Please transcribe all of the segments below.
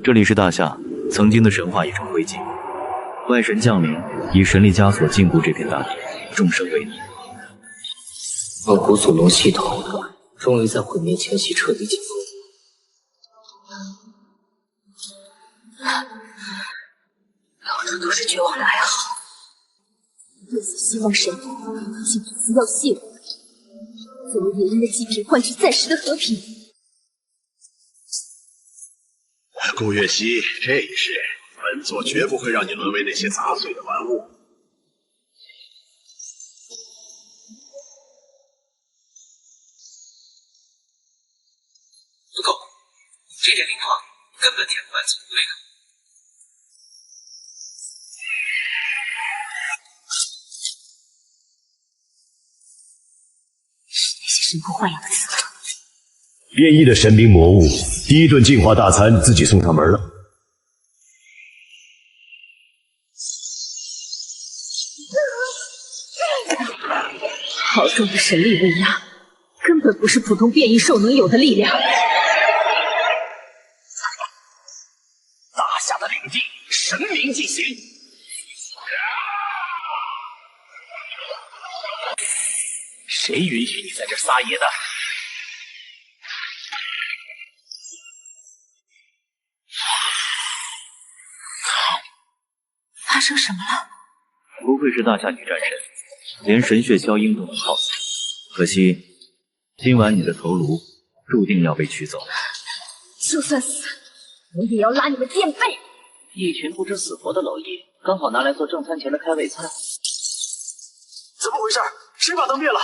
这里是大夏，曾经的神话已成灰烬，外神降临，以神力枷锁禁锢这片大地，众生为奴。傲骨祖龙系统终于在毁灭前夕彻底解封。老者都是绝望的哀嚎，这次希望神竟以此要挟我，作为联姻的祭品换取暂时的和平。顾月溪，这一世，本座绝不会让你沦为那些杂碎的玩物。不够，这点灵矿根本填不满总部内的。是那些神破豢养的刺客。变异的神兵魔物，第一顿进化大餐自己送上门了。好重的神力威压，根本不是普通变异兽能有的力量。大夏的领地，神明进行。谁允许你在这撒野的？发生什么了？不愧是大夏女战神，连神血消音都能耗死。可惜，今晚你的头颅注定要被取走。就算死，我也要拉你们垫背！一群不知死活的蝼蚁，刚好拿来做正餐前的开胃菜。怎么回事？谁把灯灭了？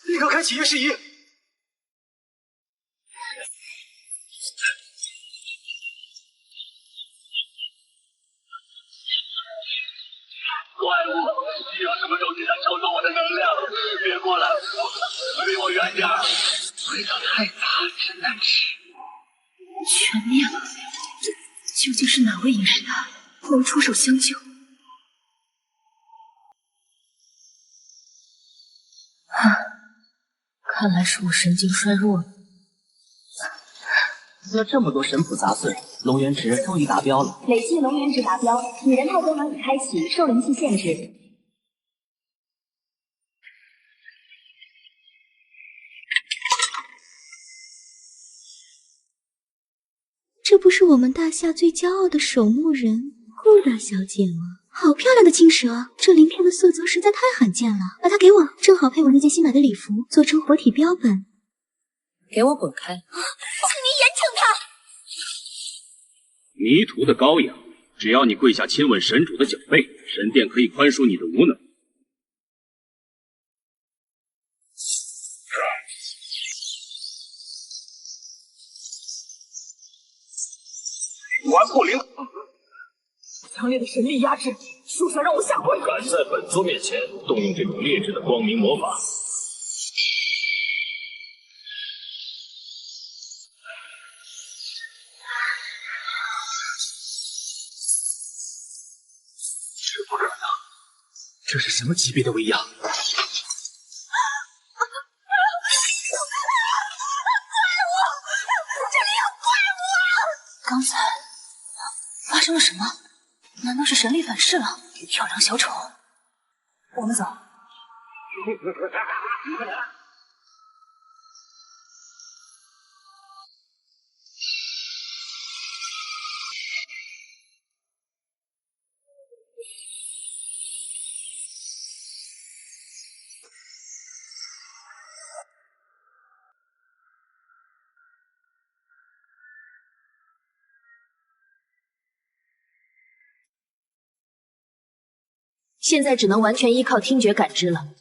立刻开启夜视仪！怪物，你有什么东西在抽走我的能量？别过来，离我远点！味道太杂，真难吃。全灭了，究竟是哪位隐士大能出手相救？看来是我神经衰弱了。了这么多神谱杂碎，龙元值终于达标了。累计龙元值达标，女人套装能已开启，受灵气限制。这不是我们大夏最骄傲的守墓人顾大小姐吗？好漂亮的青蛇，这鳞片的色泽实在太罕见了，把它给我，正好配我那件新买的礼服，做成活体标本。给我滚开！请您严惩他！迷途的羔羊，只要你跪下亲吻神主的脚背，神殿可以宽恕你的无能。顽不灵！强烈的神力压制，就想让我下跪！敢在本座面前动用这种劣质的光明魔法，这不可能！这是什么级别的威压？刚才发生了什么？难道是神力反噬了？漂亮小丑，我们走。现在只能完全依靠听觉感知了。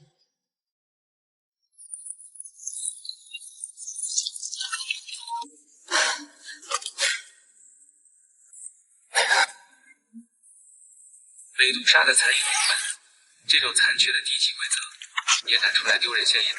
雷杜莎的残影部分，这种残缺的低级规则，也敢出来丢人现眼？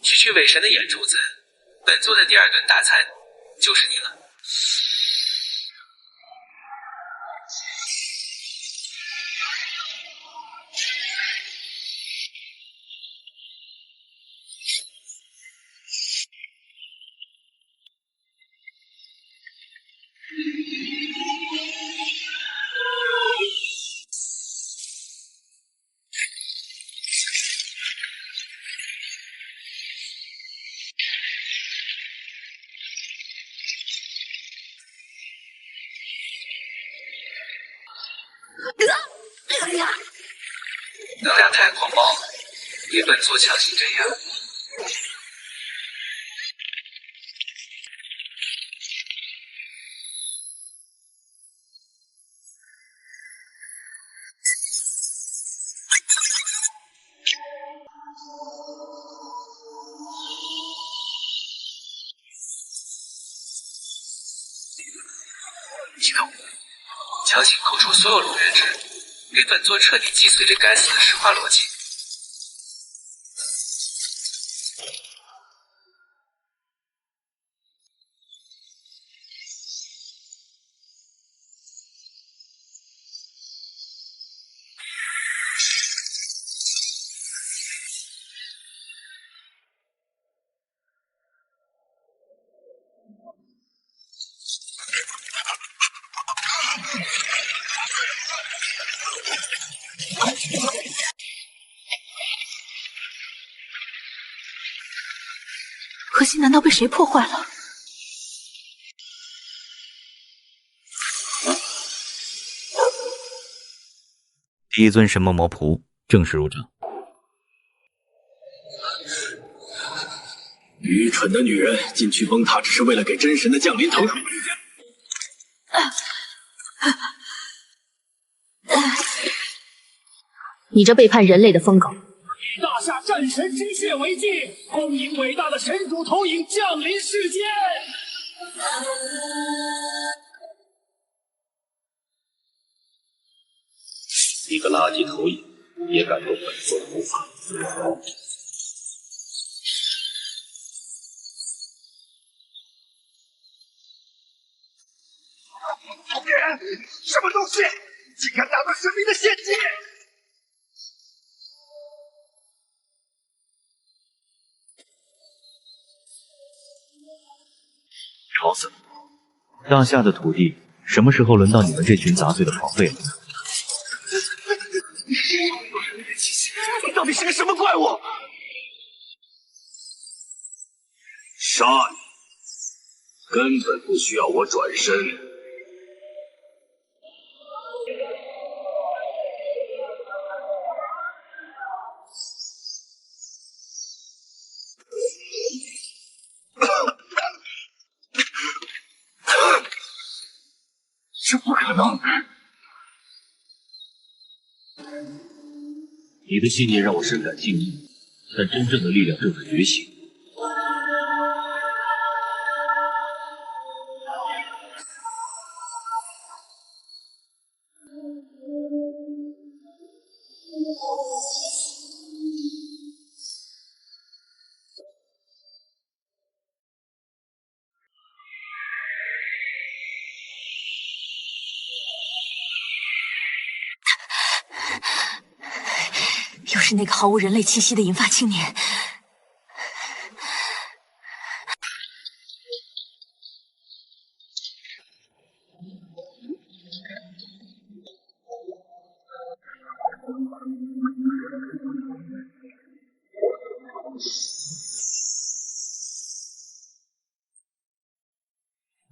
区区伪神的眼珠子，本座的第二顿大餐就是你了。能量太狂暴，也本座强行镇压。激动，强行勾出所有龙元值，给本座彻底击碎这该死的石化逻辑。核心难道被谁破坏了？第一尊神魔魔仆正式入场。愚蠢的女人，进去崩塔只是为了给真神的降临腾空。你这背叛人类的疯狗！以大夏战神之血为祭，恭迎伟大的神主投影降临世间。一个垃圾投影也敢动本座的护法？什么东西，竟敢打断神明的献祭！吵死了！大夏的土地什么时候轮到你们这群杂碎的跑废了？你到底是个什么怪物？杀你！根本不需要我转身。这不可能！你的信念让我深感敬意，但真正的力量正在觉醒。又是那个毫无人类气息的银发青年。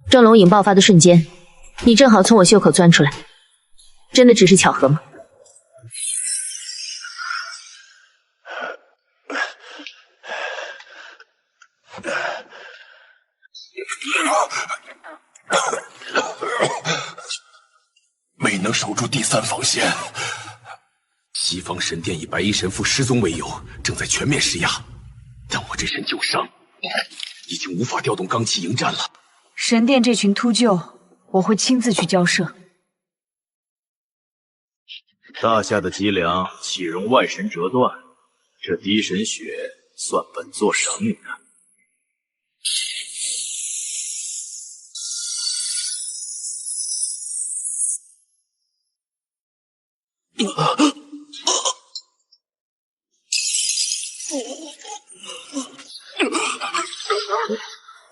正龙影爆发的瞬间，你正好从我袖口钻出来，真的只是巧合吗？未能守住第三防线。西方神殿以白衣神父失踪为由，正在全面施压，但我这身旧伤已经无法调动罡气迎战了。神殿这群秃鹫我会亲自去交涉。大夏的脊梁岂容外神折断？这滴神血算本座赏你的。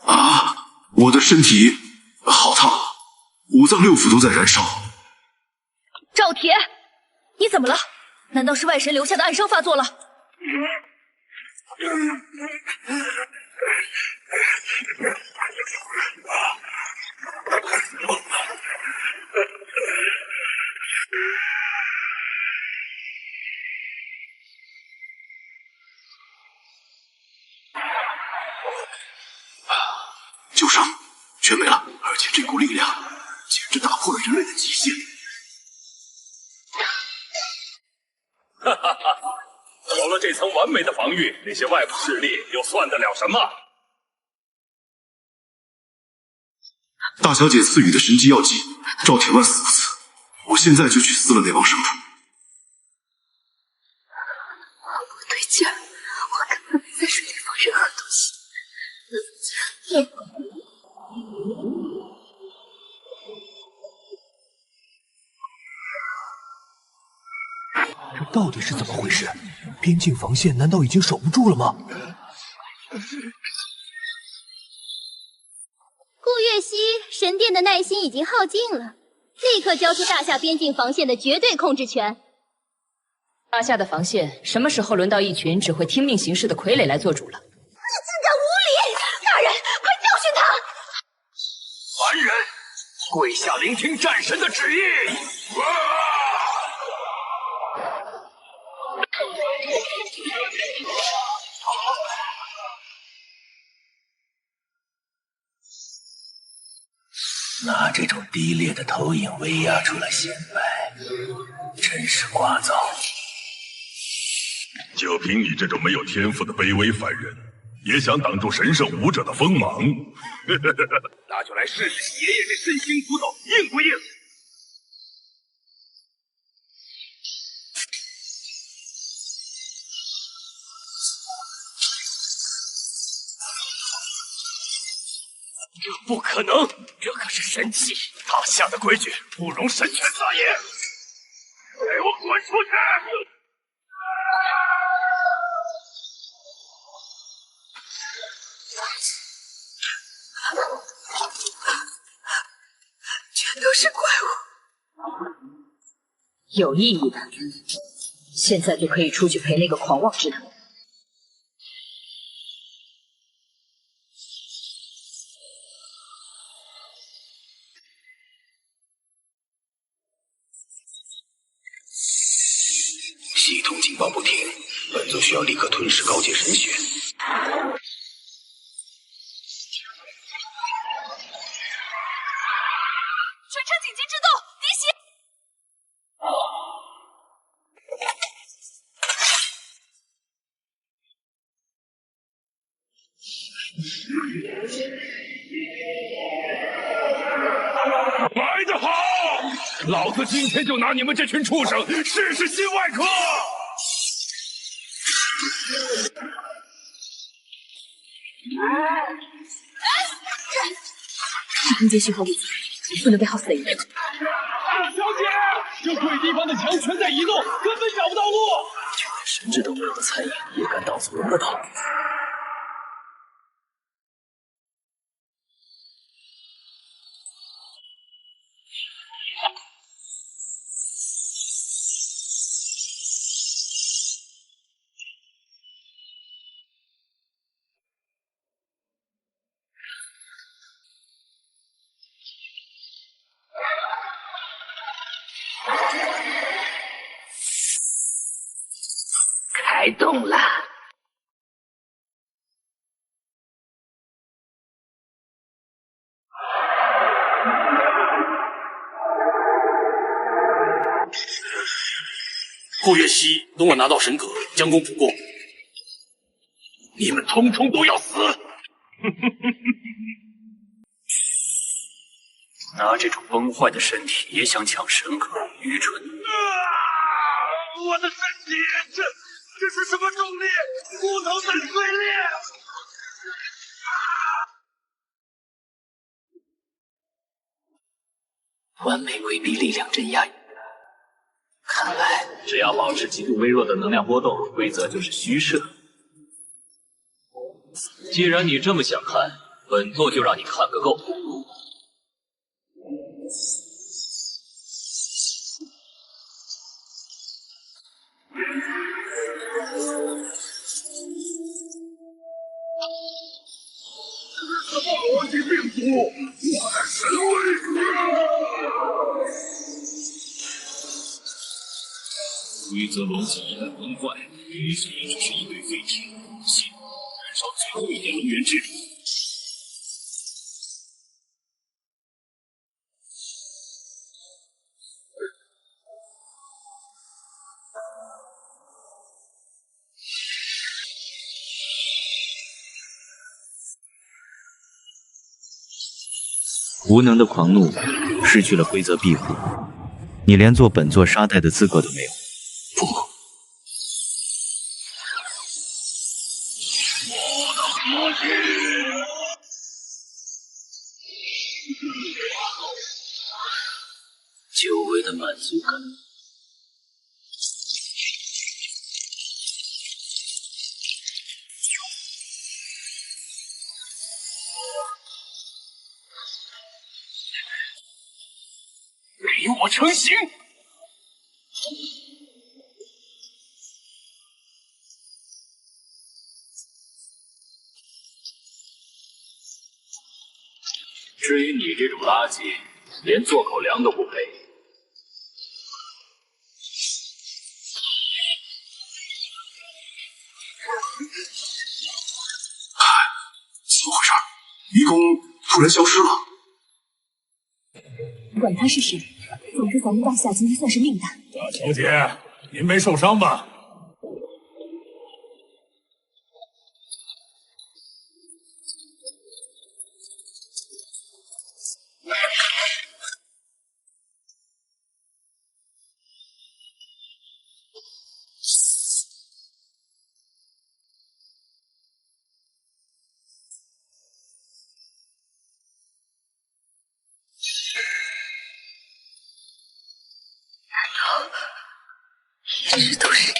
啊！我的身体好烫，五脏六腑都在燃烧。赵铁，你怎么了？难道是外神留下的暗伤发作了？旧伤全没了，而且这股力量简直打破了人类的极限。哈哈哈！有了这层完美的防御，那些外部势力又算得了什么？大小姐赐予的神机药剂，赵铁万死不死？我现在就去撕了那帮生徒。不对劲儿，我根本没在水里放任何东西。这到底是怎么回事？边境防线难道已经守不住了吗？顾月溪，神殿的耐心已经耗尽了，立刻交出大夏边境防线的绝对控制权。大夏的防线什么时候轮到一群只会听命行事的傀儡来做主了？你竟敢无礼！大人，快教训他！凡人，跪下聆听战神的旨意！拿这种低劣的投影威压出来显摆，真是聒噪。就凭你这种没有天赋的卑微凡人，也想挡住神圣武者的锋芒？那就来试试爷爷这身形骨头硬不硬！这不可能，这可是神器，大夏的规矩不容神权撒野。给我滚出去！全都是怪物。有意义的，现在就可以出去陪那个狂妄之徒。系统警报不停，本座需要立刻吞噬高阶神血。全程紧急制动，滴血！来得好！老子今天就拿你们这群畜生试试心外科！是空间讯号不足，不能被耗死的一个。大小姐，这鬼地方的墙全在移动，根本找不到路。就连神智都没有的残影，也敢挡住人的道路。开动了！顾月溪等我拿到神格，将功补过。你们通通都要死！拿这种崩坏的身体也想抢神格，愚蠢！我的身体，这是什么重力？骨头在碎裂！完美规避力量镇压。看来，只要保持极度微弱的能量波动，规则就是虚设。既然你这么想看，本座就让你看个够。逻辑病毒，我的神威！规则逻辑一旦崩坏，余下也只是一堆废铁，信燃烧最后一点能源之力。无能的狂怒失去了规则庇护，你连做本座沙袋的资格都没有。不，我的核心，久违的满足感。给我成型！至于你这种垃圾，连做口粮都不配。怎么回事？愚公突然消失了。管他是谁，总之咱们大夏今天算是命大。大小姐，您没受伤吧？这都是你。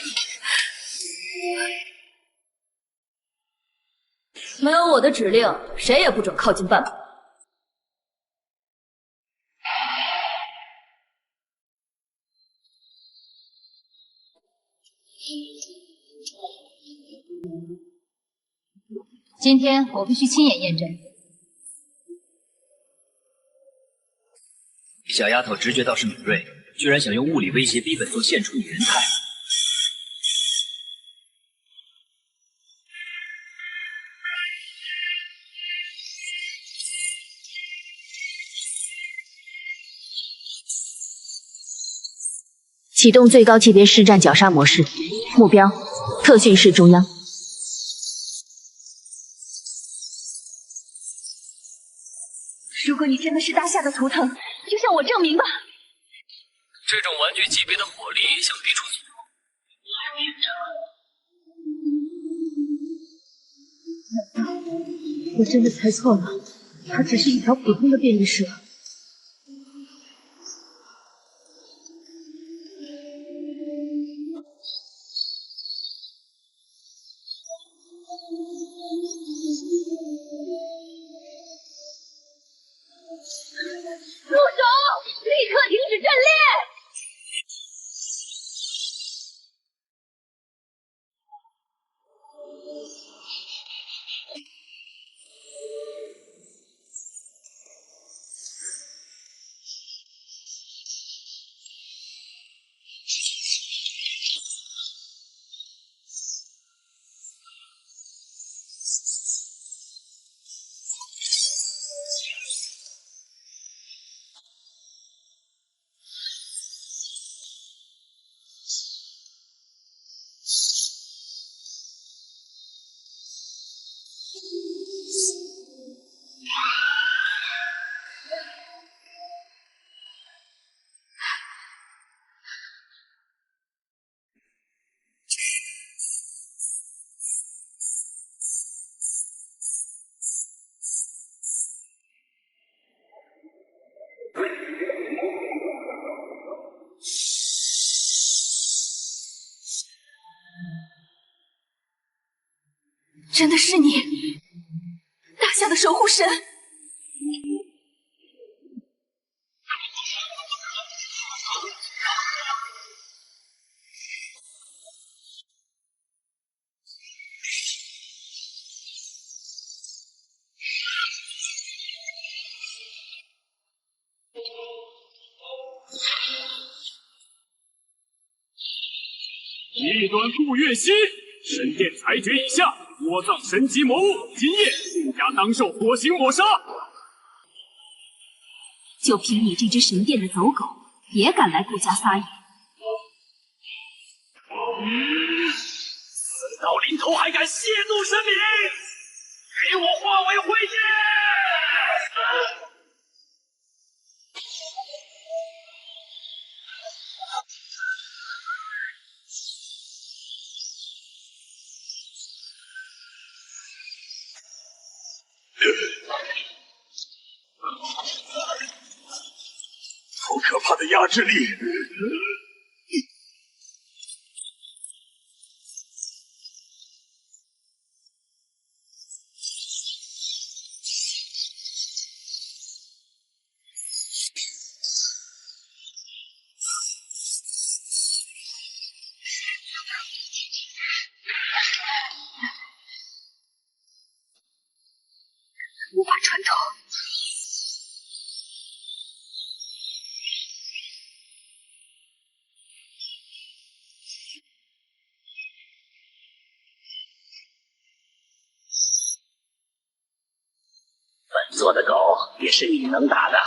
没有我的指令，谁也不准靠近半步。今天我必须亲眼验证。小丫头直觉倒是敏锐，居然想用物理威胁逼本座现出女人态。启动最高级别实战绞杀模式，目标特训室中央。如果你真的是大夏的图腾，就向我证明吧。这种玩具级别的火力想逼出我真的猜错了，它只是一条普通的变异蛇。住手！立刻停止阵列！真的是你，大夏的守护神。异端顾月溪，神殿裁决已下，窝藏神级魔物，今夜顾家当受火刑抹杀。就凭你这只神殿的走狗，也敢来顾家撒野？死到临头还敢亵渎神明，给我化为灰烬！好可怕的压制力！无法穿透。本座的狗也是你能打的。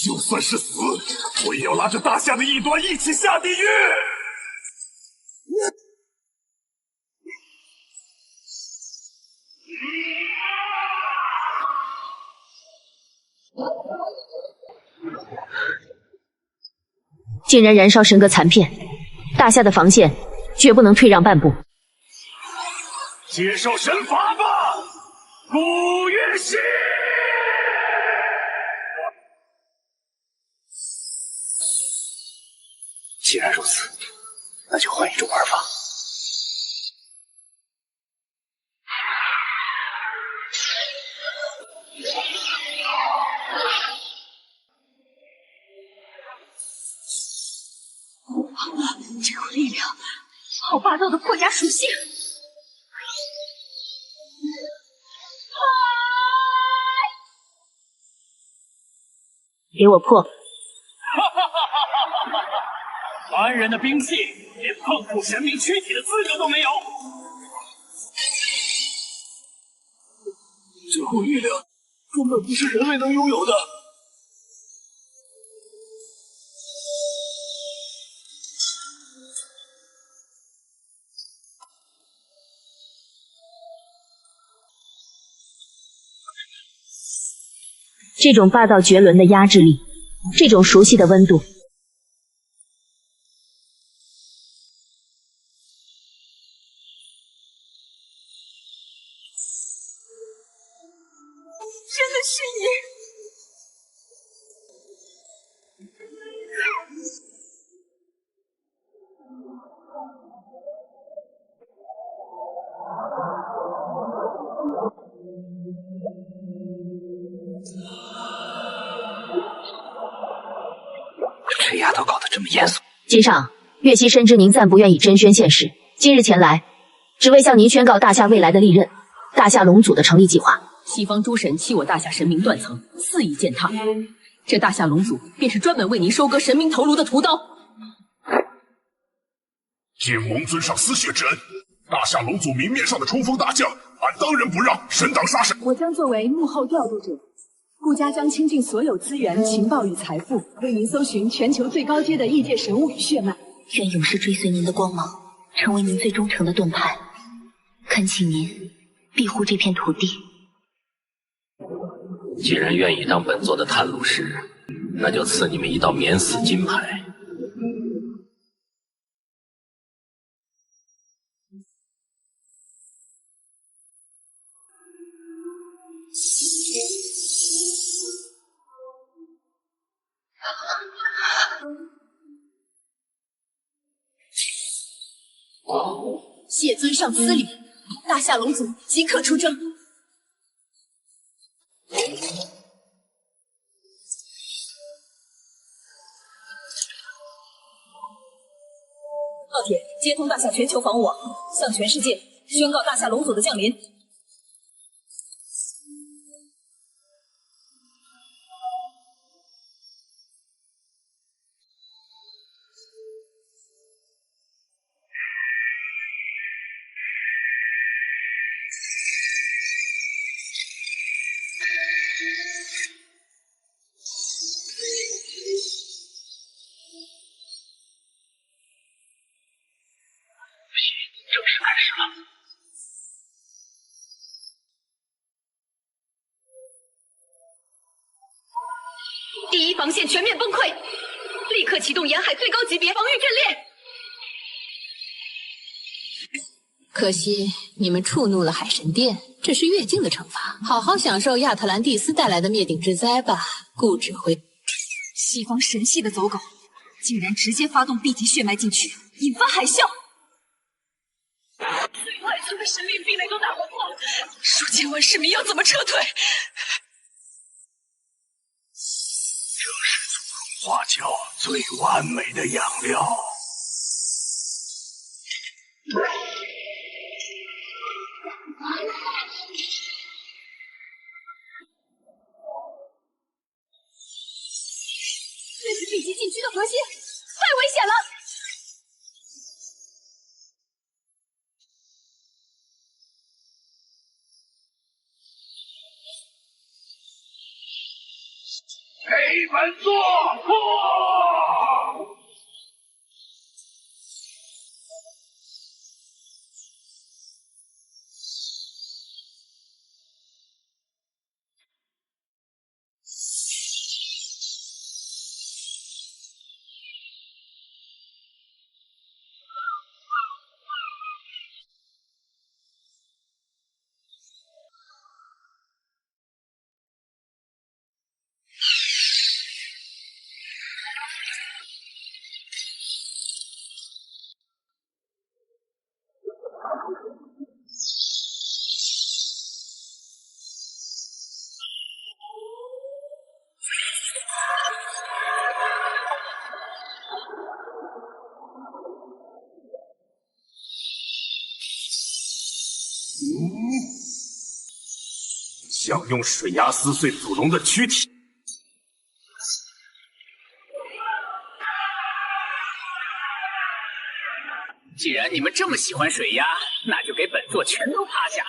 就算是死，我也要拉着大夏的异端一起下地狱！竟然燃烧神格残片，大夏的防线绝不能退让半步。接受神罚吧，顾月溪！既然如此，那就换一种玩法。这股力量，好霸道的破甲属性！给我破！凡人的兵器，连碰触神明躯体的资格都没有。这股力量根本不是人类能拥有的。这种霸道绝伦的压制力，这种熟悉的温度。真的是你！这丫头搞得这么严肃。今上，岳西深知您暂不愿以真宣现世，今日前来，只为向您宣告大夏未来的利刃——大夏龙祖的成立计划。西方诸神欺我大夏神明断层，肆意践踏，这大夏龙祖便是专门为您收割神明头颅的屠刀。借蒙尊上丝血之恩，大夏龙族明面上的冲锋大将，俺当仁不让，神挡杀神。我将作为幕后调度者，顾家将倾尽所有资源、情报与财富，为您搜寻全球最高阶的异界神物与血脉。愿永世追随您的光芒，成为您最忠诚的盾牌。恳请您庇护这片土地。既然愿意当本座的探路师，那就赐你们一道免死金牌。谢尊上司礼，大夏龙族即刻出征。烙铁接通大夏全球防务网，向全世界宣告大夏龙族的降临。正式开始了。第一防线全面崩溃，立刻启动沿海最高级别防御阵列。可惜你们触怒了海神殿，这是越境的惩罚。好好享受亚特兰蒂斯带来的灭顶之灾吧，顾指挥。西方神系的走狗，竟然直接发动 B 级血脉进去，引发海啸。最外层的神力壁垒都打不破，数千万市民要怎么撤退？这是祖宗花椒最完美的养料。这是 B 级禁区的核心，太危险了！给本座破！想用水牙撕碎祖龙的躯体。既然你们这么喜欢水鸭，那就给本座全都趴下！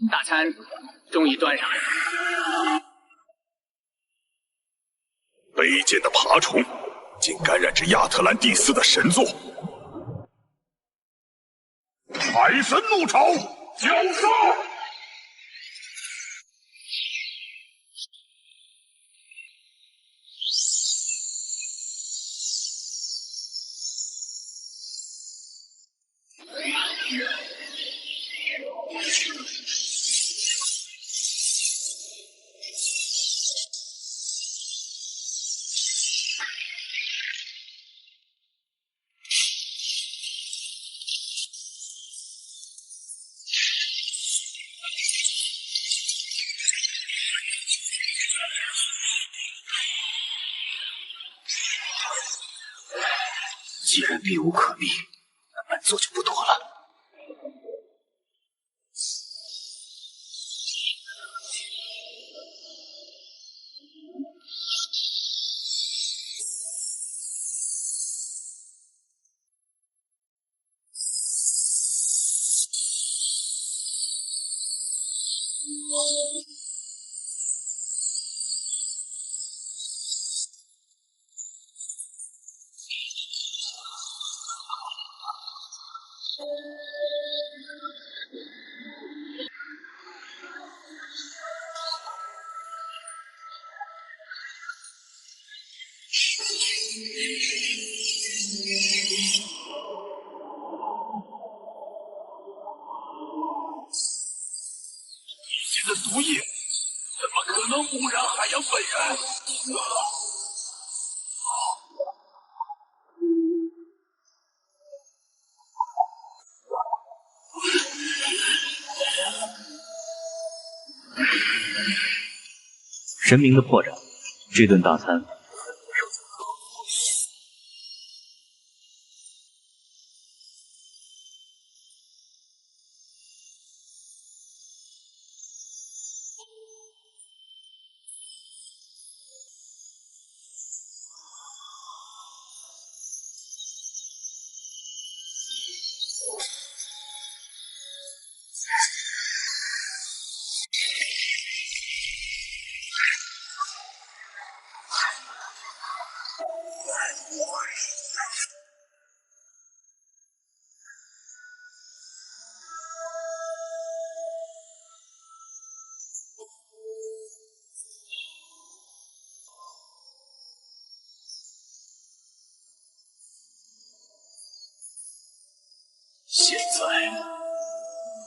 大餐终于端上来了。爬虫，竟感染至亚特兰蒂斯的神座。海神怒潮，绞杀！既然避无可避，那本座就不躲了。你的毒液怎么可能污染海洋本源？神明的破绽，这顿大餐现在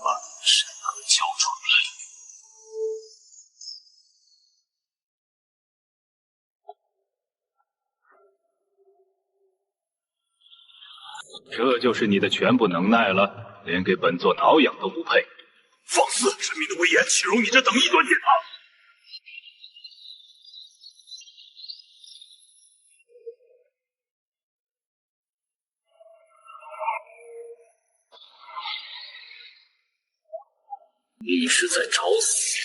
把神格交出来。这就是你的全部能耐了，连给本座挠痒都不配。放肆！神明的威严岂容你这等异端践踏？你是在找死！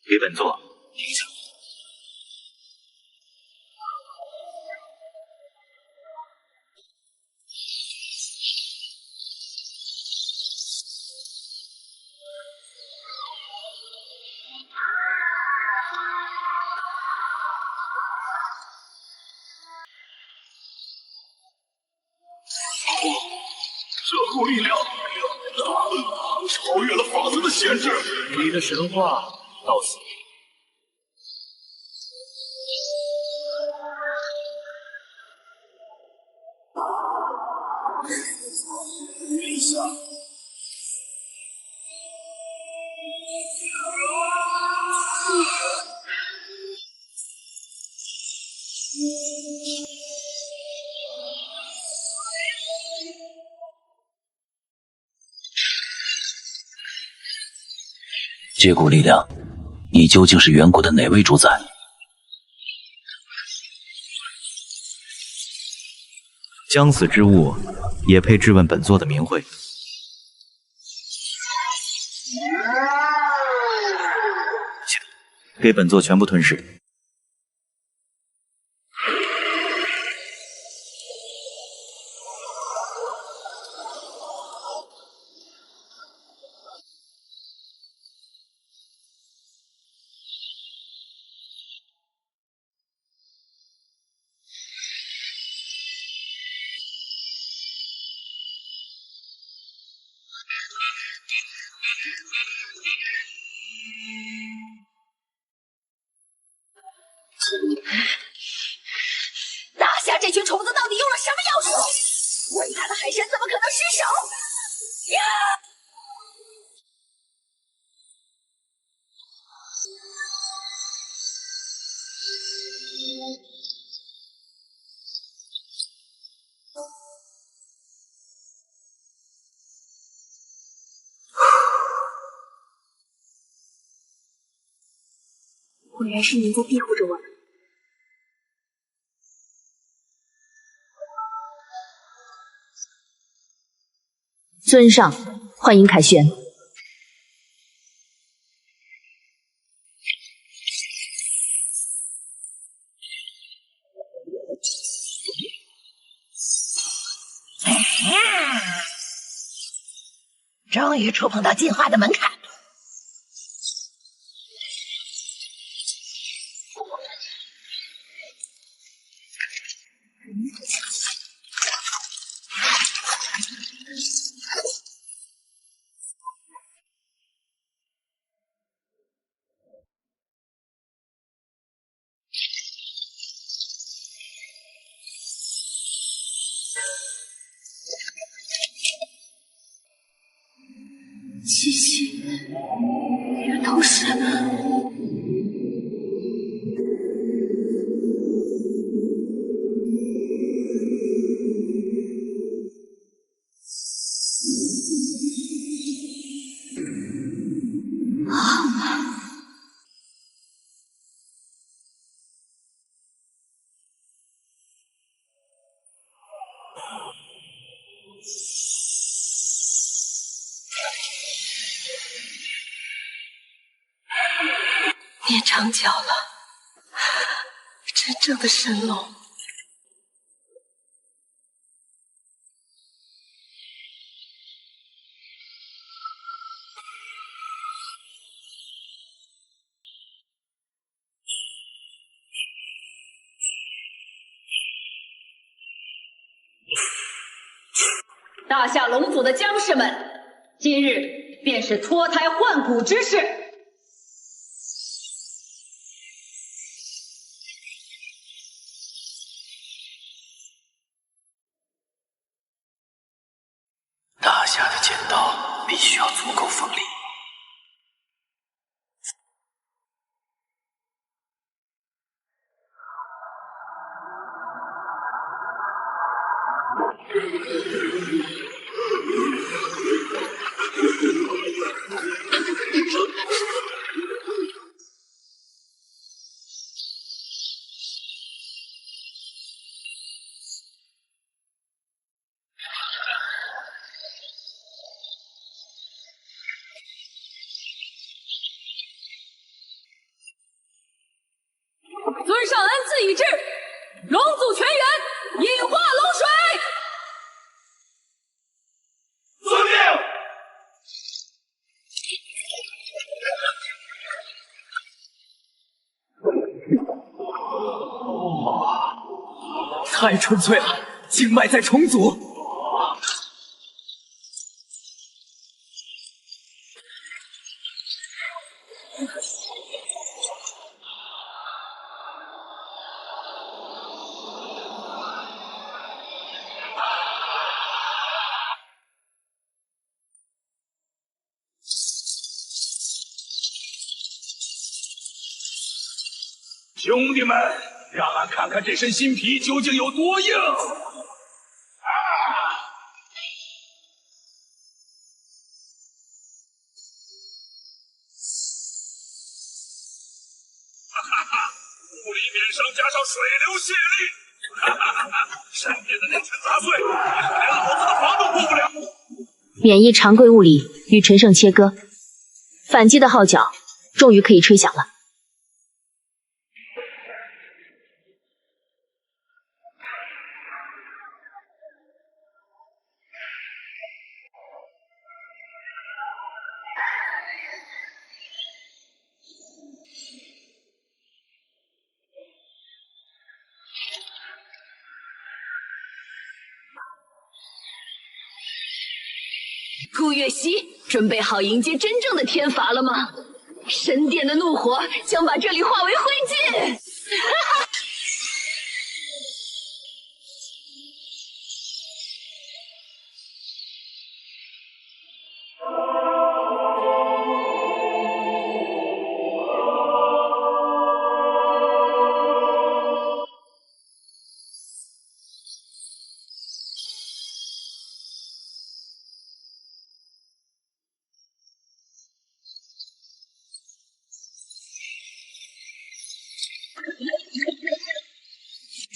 给本座停下！这股力量超越了法则的限制。你的神话到此。陛下，这股力量，你究竟是远古的哪位主宰？将死之物，也配质问本座的名讳？给给本座全部吞噬。大侠这群虫子到底用了什么妖术？伟大的海神怎么可能失手？呀！果然是您在庇护着我们。尊上，欢迎凯旋。终于触碰到进化的门槛。气息也都是。变长脚了，真正的神龙。大夏龙族的将士们，今日便是脱胎换骨之事。大夏的剑道必须要足够锋利。尊上恩赐已至，龙族全员引化龙水。遵命。太纯粹了，经脉在重组。兄弟们，让俺看看这身新皮究竟有多硬！物理免伤加上水流泄力，闪电的那群杂碎，连老子的防都过不了。免疫常规物理与陈胜切割，反击的号角终于可以吹响了。顾月溪，准备好迎接真正的天罚了吗？神殿的怒火将把这里化为灰烬！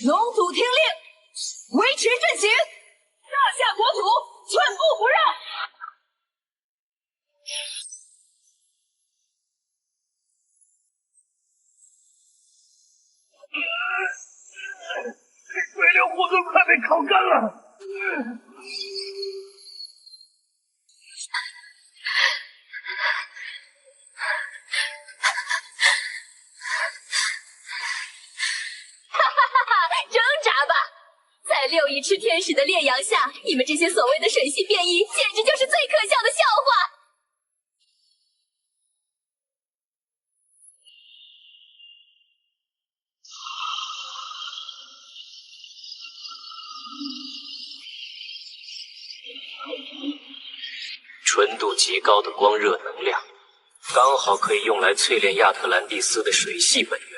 龙祖听令，维持阵型，大夏国土寸步不让。鬼流火盾快被烤干了！挣扎吧！在6亿赤天使的烈阳下，你们这些所谓的水系变异，简直就是最可笑的笑话！纯度极高的光热能量，刚好可以用来淬炼亚特兰蒂斯的水系本源。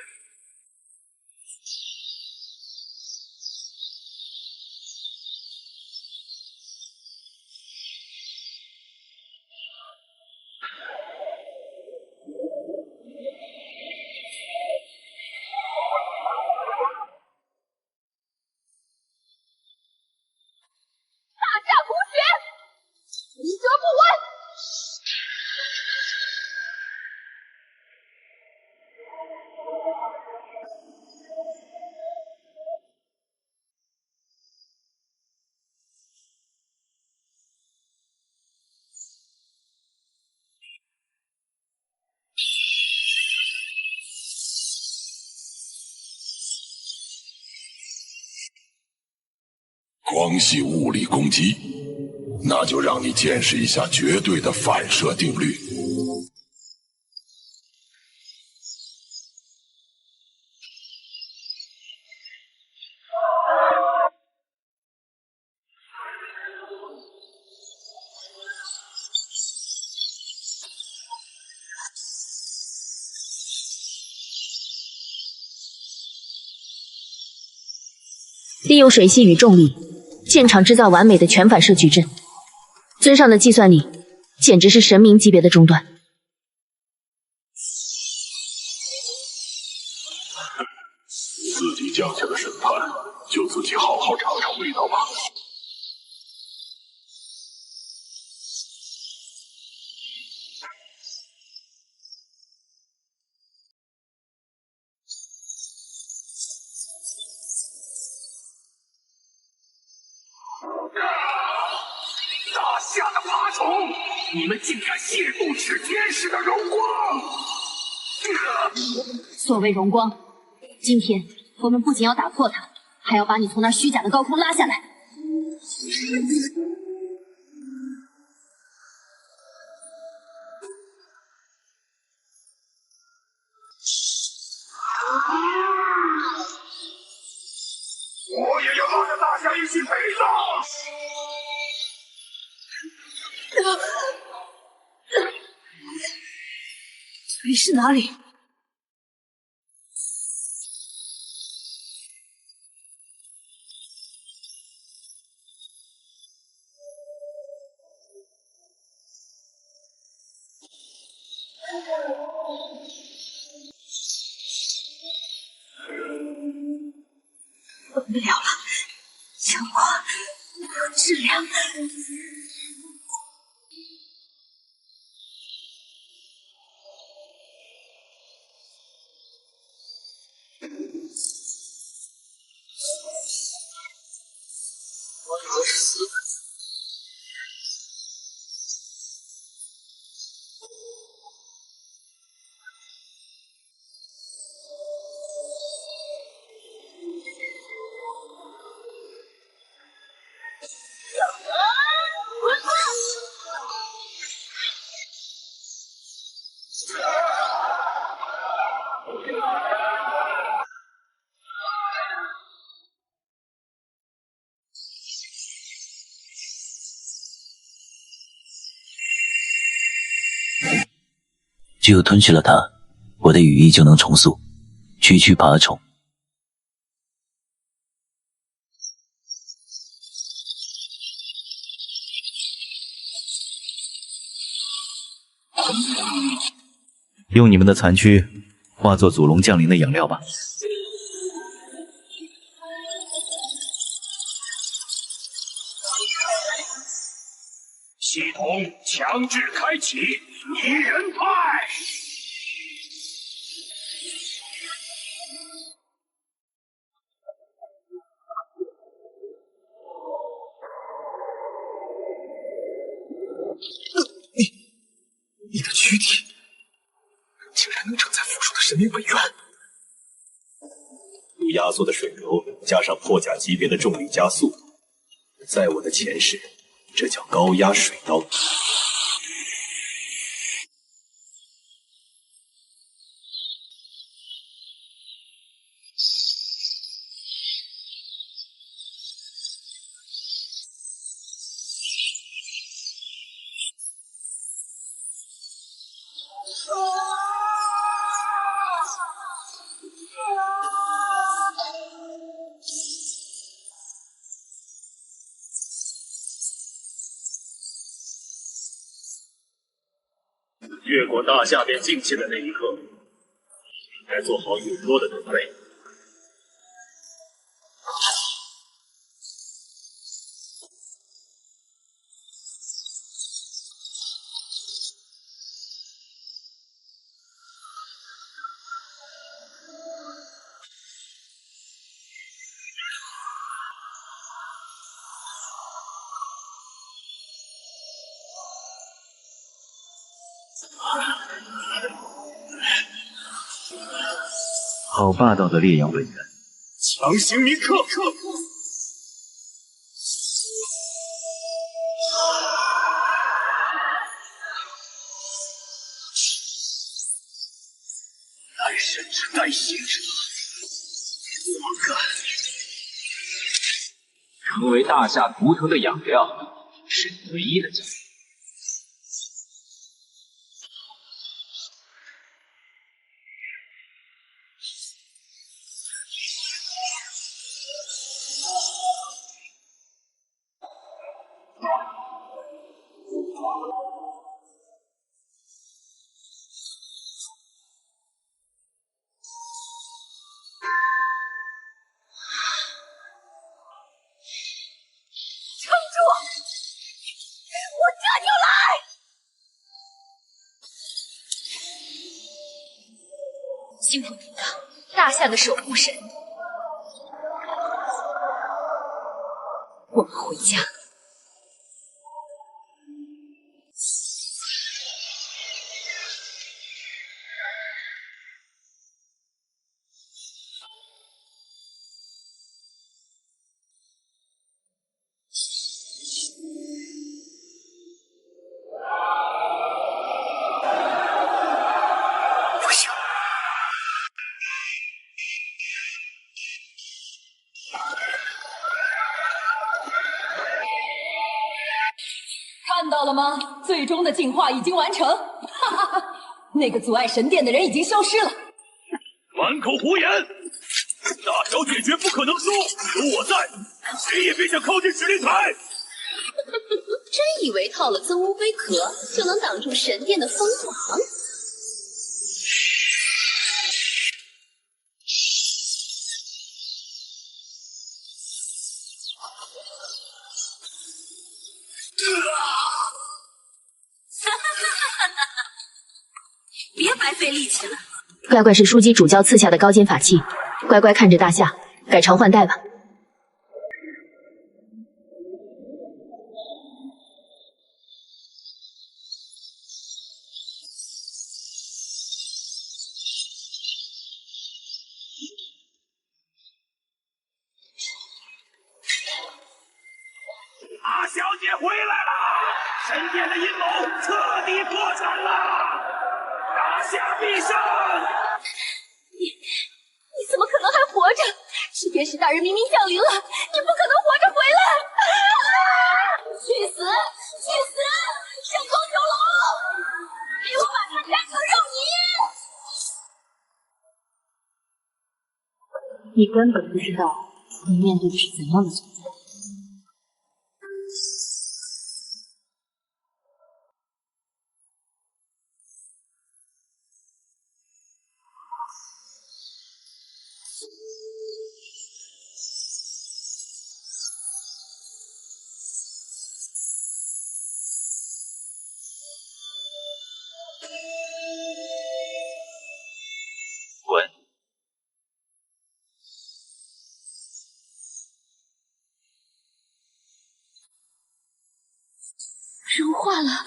无折不完！光系物理攻击，那就让你见识一下绝对的反射定律。利用水系与重力，现场制造完美的全反射矩阵。尊上的计算力简直是神明级别的中断。自己降下的审判，就自己好好尝尝味道吧。大夏的爬虫，你们竟敢亵渎赤天使的荣光！所谓荣光，今天我们不仅要打破它，还要把你从那虚假的高空拉下来。我也要拉着大夏一起陪葬！这里是哪里？不得了了，强化质量。我是死的。只有吞噬了它，我的羽翼就能重塑，区区爬虫。用你们的残躯化作祖龙降临的养料吧。系统强制开启拟人派。你的躯体竟然能承载附属的神明本源。有压缩的水流，加上破甲级别的重力加速，在我的前世，这叫高压水刀。越过大夏边境线的那一刻，应该做好陨落的准备。好霸道的烈阳本源，强行铭刻。来神之代行者，我干！成为大夏图腾的养料，是你唯一的价值。辛苦你了，大夏的守护神。我们回家。看到了吗？最终的进化已经完成。哈哈哈，那个阻碍神殿的人已经消失了。满口胡言！大小姐绝不可能输，有我在，谁也别想靠近指令台。真以为套了尊乌龟壳就能挡住神殿的锋芒？别白费力气了。乖乖是枢机主教赐下的高阶法器，乖乖看着大夏，改朝换代吧。大小姐回来了，神殿的阴谋彻底破产了，大夏必胜！你怎么可能还活着？这天使大人明明降临了，你不可能活着回来！去死！去死！圣光九龙，给我把他加成肉泥！你根本不知道你面对的是怎样的存在。滚！融化了，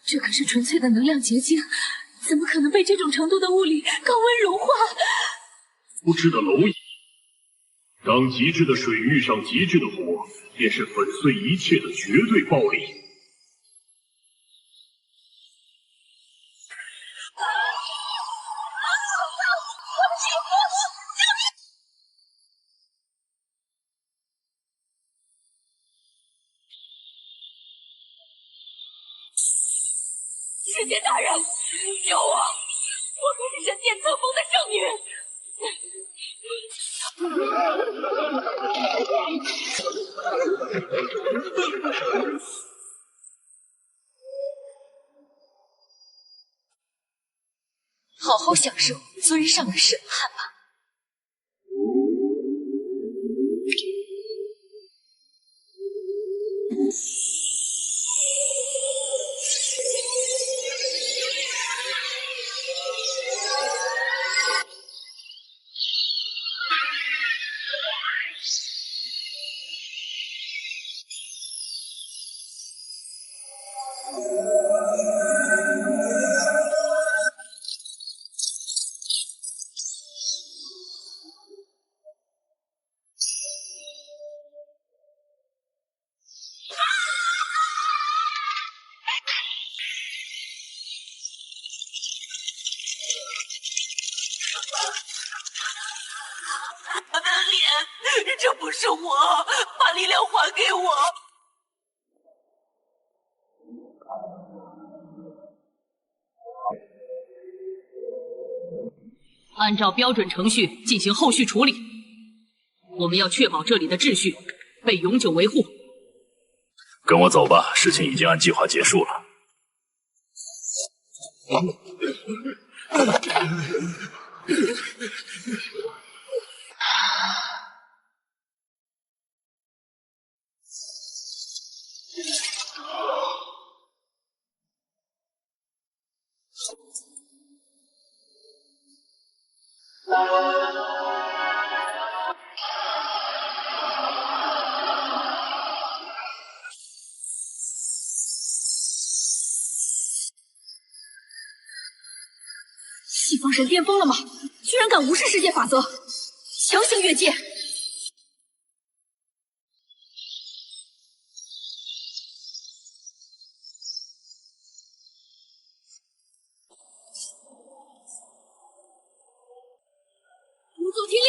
这可是纯粹的能量结晶，怎么可能被这种程度的物理高温融化？无知的蝼蚁，当极致的水遇上极致的火，便是粉碎一切的绝对暴力。世界大人，救我！我可是神殿册封的圣女。好好享受尊上的审判吧。我的脸，这不是我，把力量还给我！按照标准程序进行后续处理。我们要确保这里的秩序被永久维护。跟我走吧，事情已经按计划结束了。西方神巅疯了吗？居然敢无视世界法则，强行越界！无祖听令，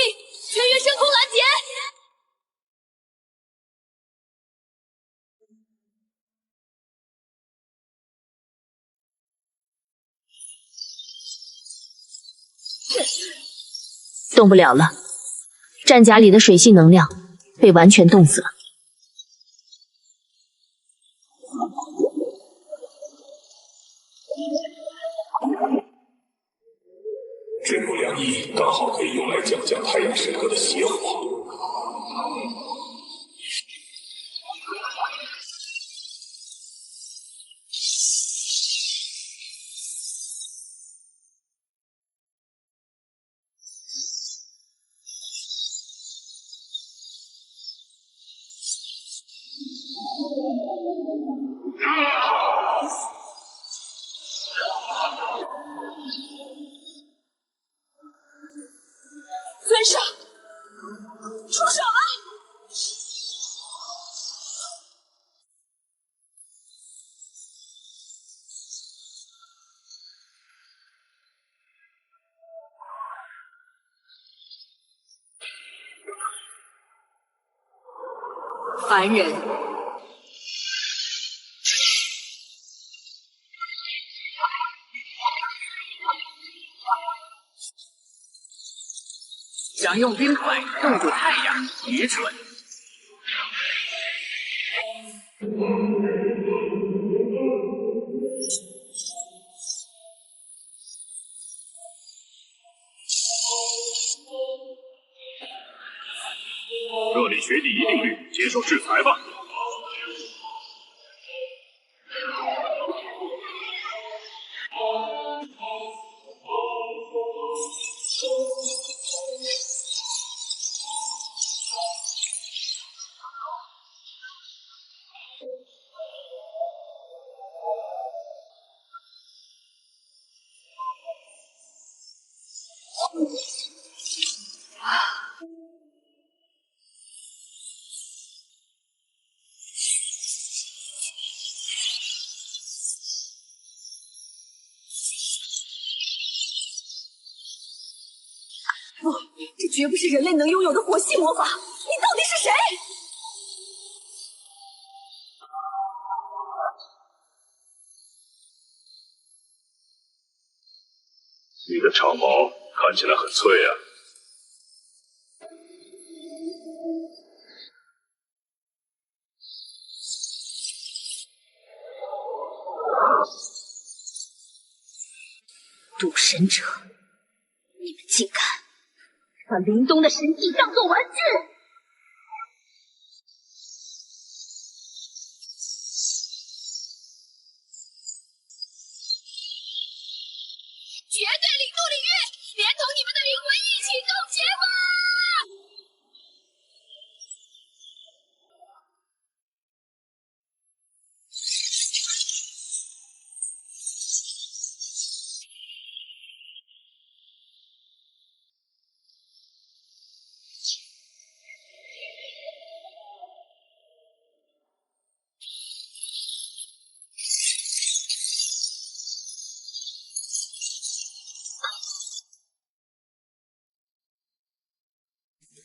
全员升空拦截！动不了了，战甲里的水系能量被完全冻死了。这股凉意刚好可以用来降降太阳神河的邪火。尊上，出手了！凡人，想想用冰块冻住太阳，愚蠢。热力学第一定律，接受制裁吧。不，这绝不是人类能拥有的火系魔法！你到底是谁？你的长矛看起来很脆啊。赌神者，你们竟敢把林东的神技当作玩具！绝对领怒领域，连同你们的灵魂一起冻结吧！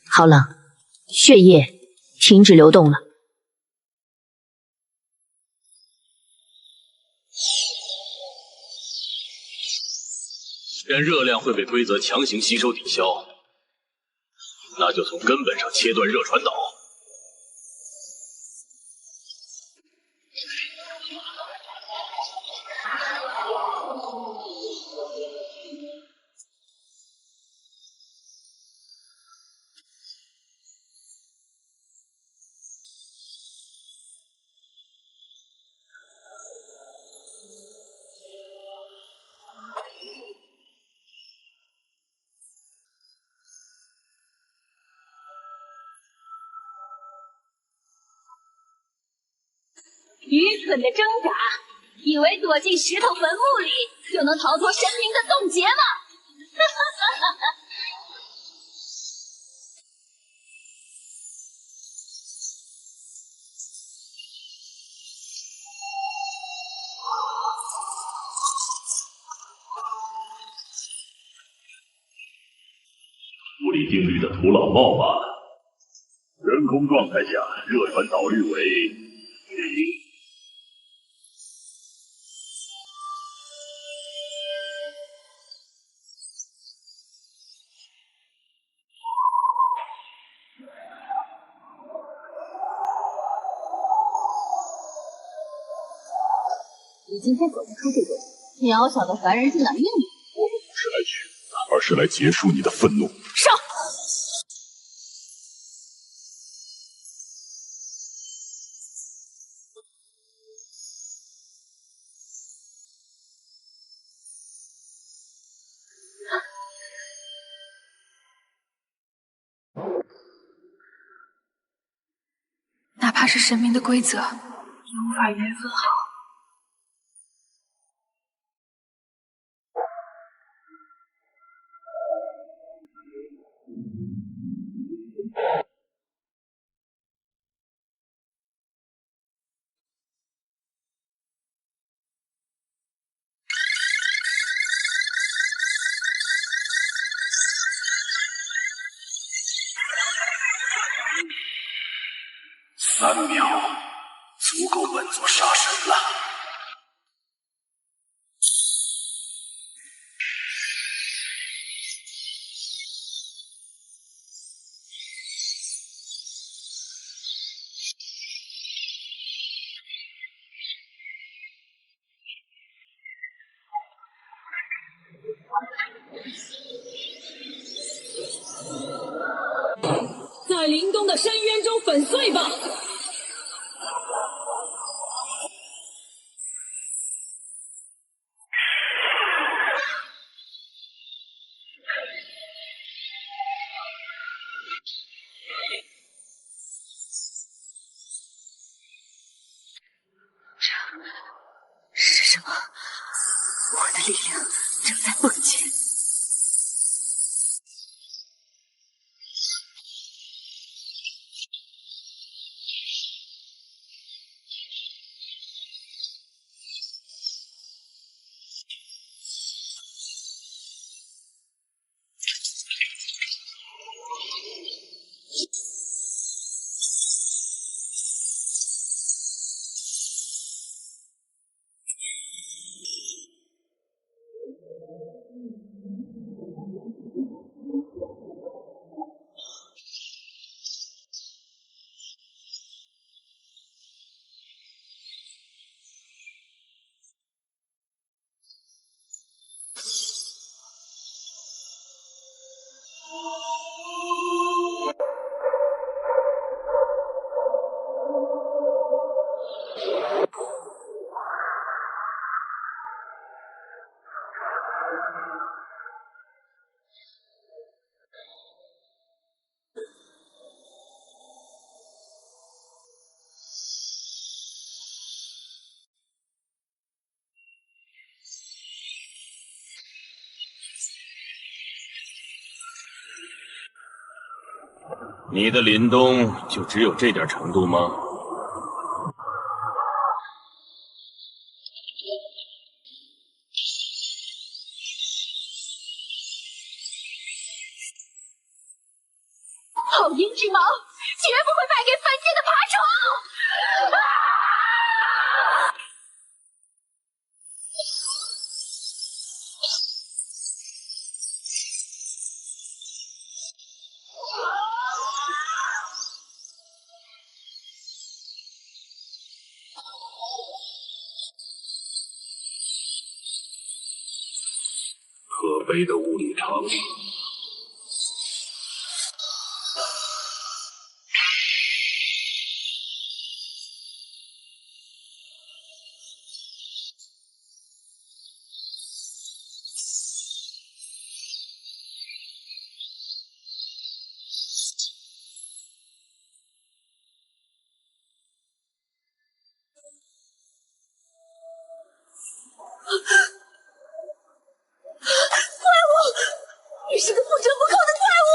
好了，血液停止流动了。既然热量会被规则强行吸收抵消，那就从根本上切断热传导。愚蠢的挣扎，以为躲进石头坟墓里就能逃脱神明的冻结吗？物理定律的土老帽罢了。真空状态下，热传导率为0。你今天走不出这个渺小的凡人进哪命里？我们不是来取的，而是来结束你的愤怒。上！哪怕是神明的规则，也无法与人分毫。3秒，足够本座杀神了。在林东的深渊中粉碎吧！是什么？我的力量正在崩解。你的林东就只有这点程度吗？好鹰之毛，绝不会败给凡间的爬虫！可悲的无理常理。你是个不折不扣的怪物！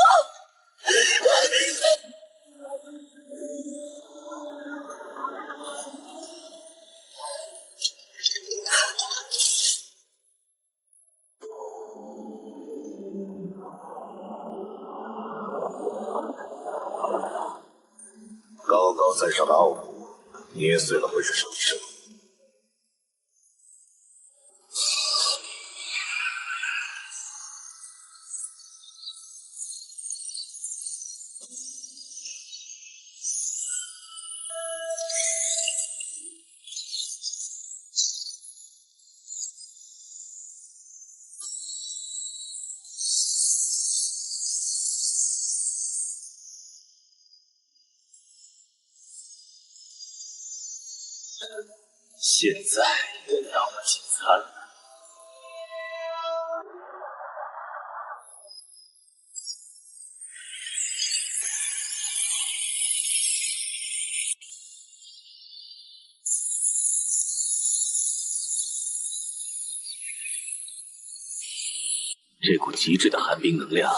高高在上的傲骨，捏碎了会是什么声音？现在轮到了进餐了。这股极致的寒冰能量，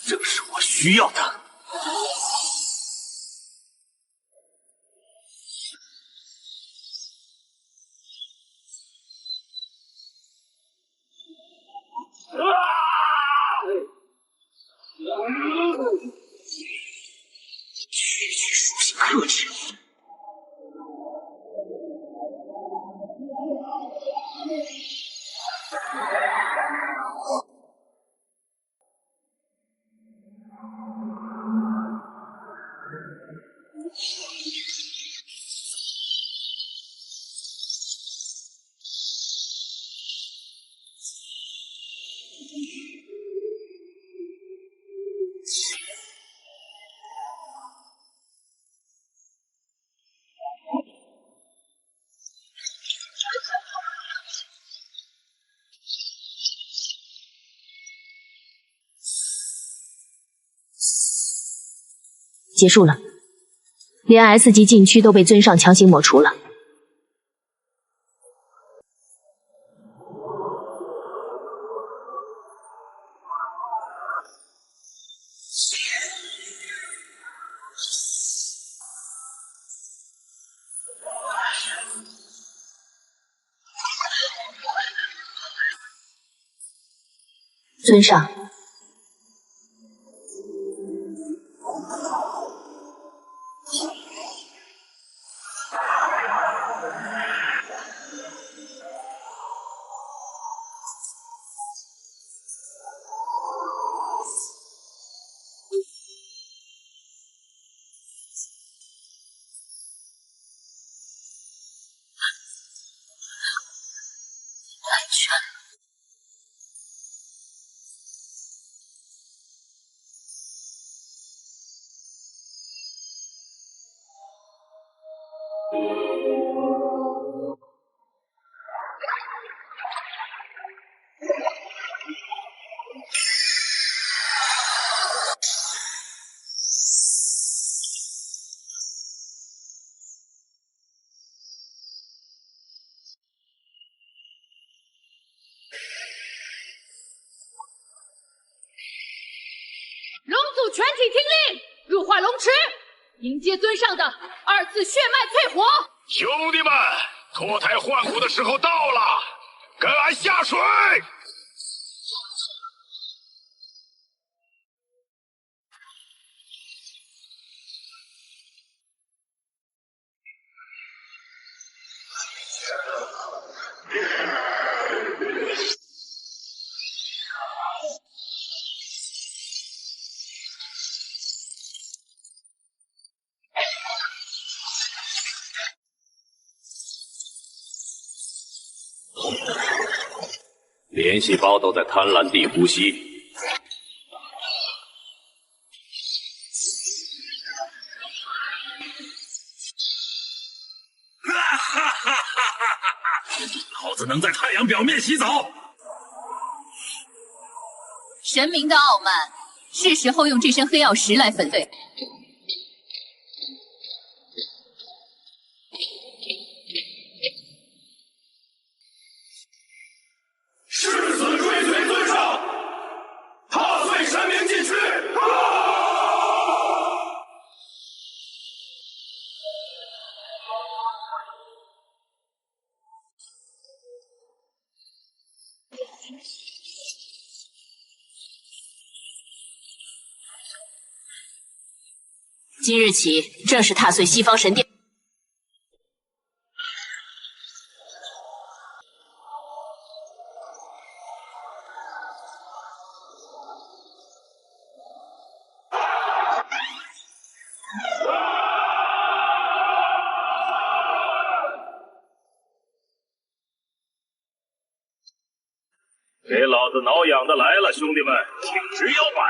正是我需要的。区区属性克制。结束了，连 S 级禁区都被尊上强行抹除了。尊上，龙族全体听令，入化龙池，迎接尊上的2次血脉淬火。兄弟们，脱胎换骨的时候到了，跟俺下水！连细胞都在贪婪地呼吸。老子能在太阳表面洗澡。神明的傲慢，是时候用这身黑曜石来粉碎。誓死追随尊上，踏碎神明禁区！今日起，正式踏碎西方神殿。给老子挠痒的来了，兄弟们，挺直腰板！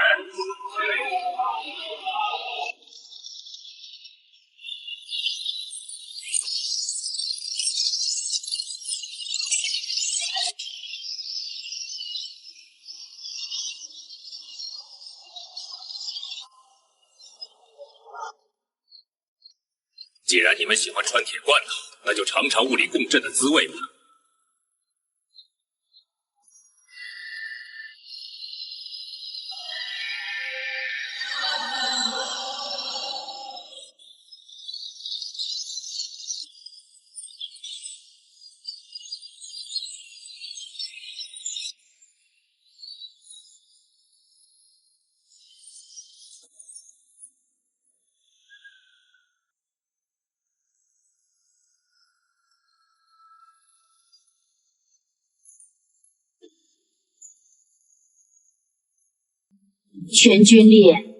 既然你们喜欢穿铁罐头，那就尝尝物理共振的滋味吧。全军列。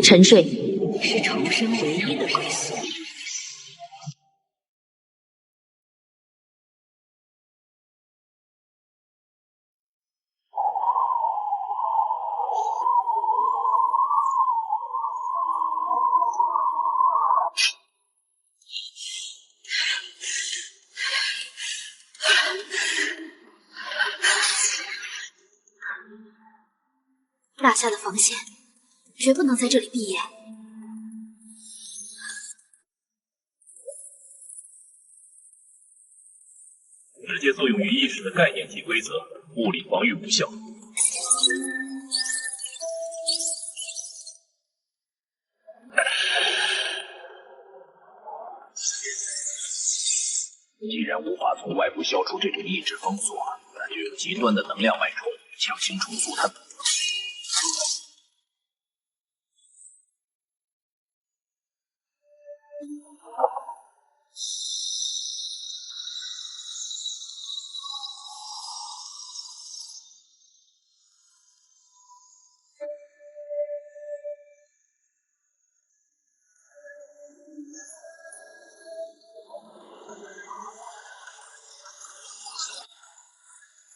沉睡是重生唯一的归宿。大夏的防线绝不能在这里闭眼。直接作用于意识的概念体规则，物理防御无效。既然无法从外部消除这种意志封锁，那就用极端的能量脉冲强行重塑它。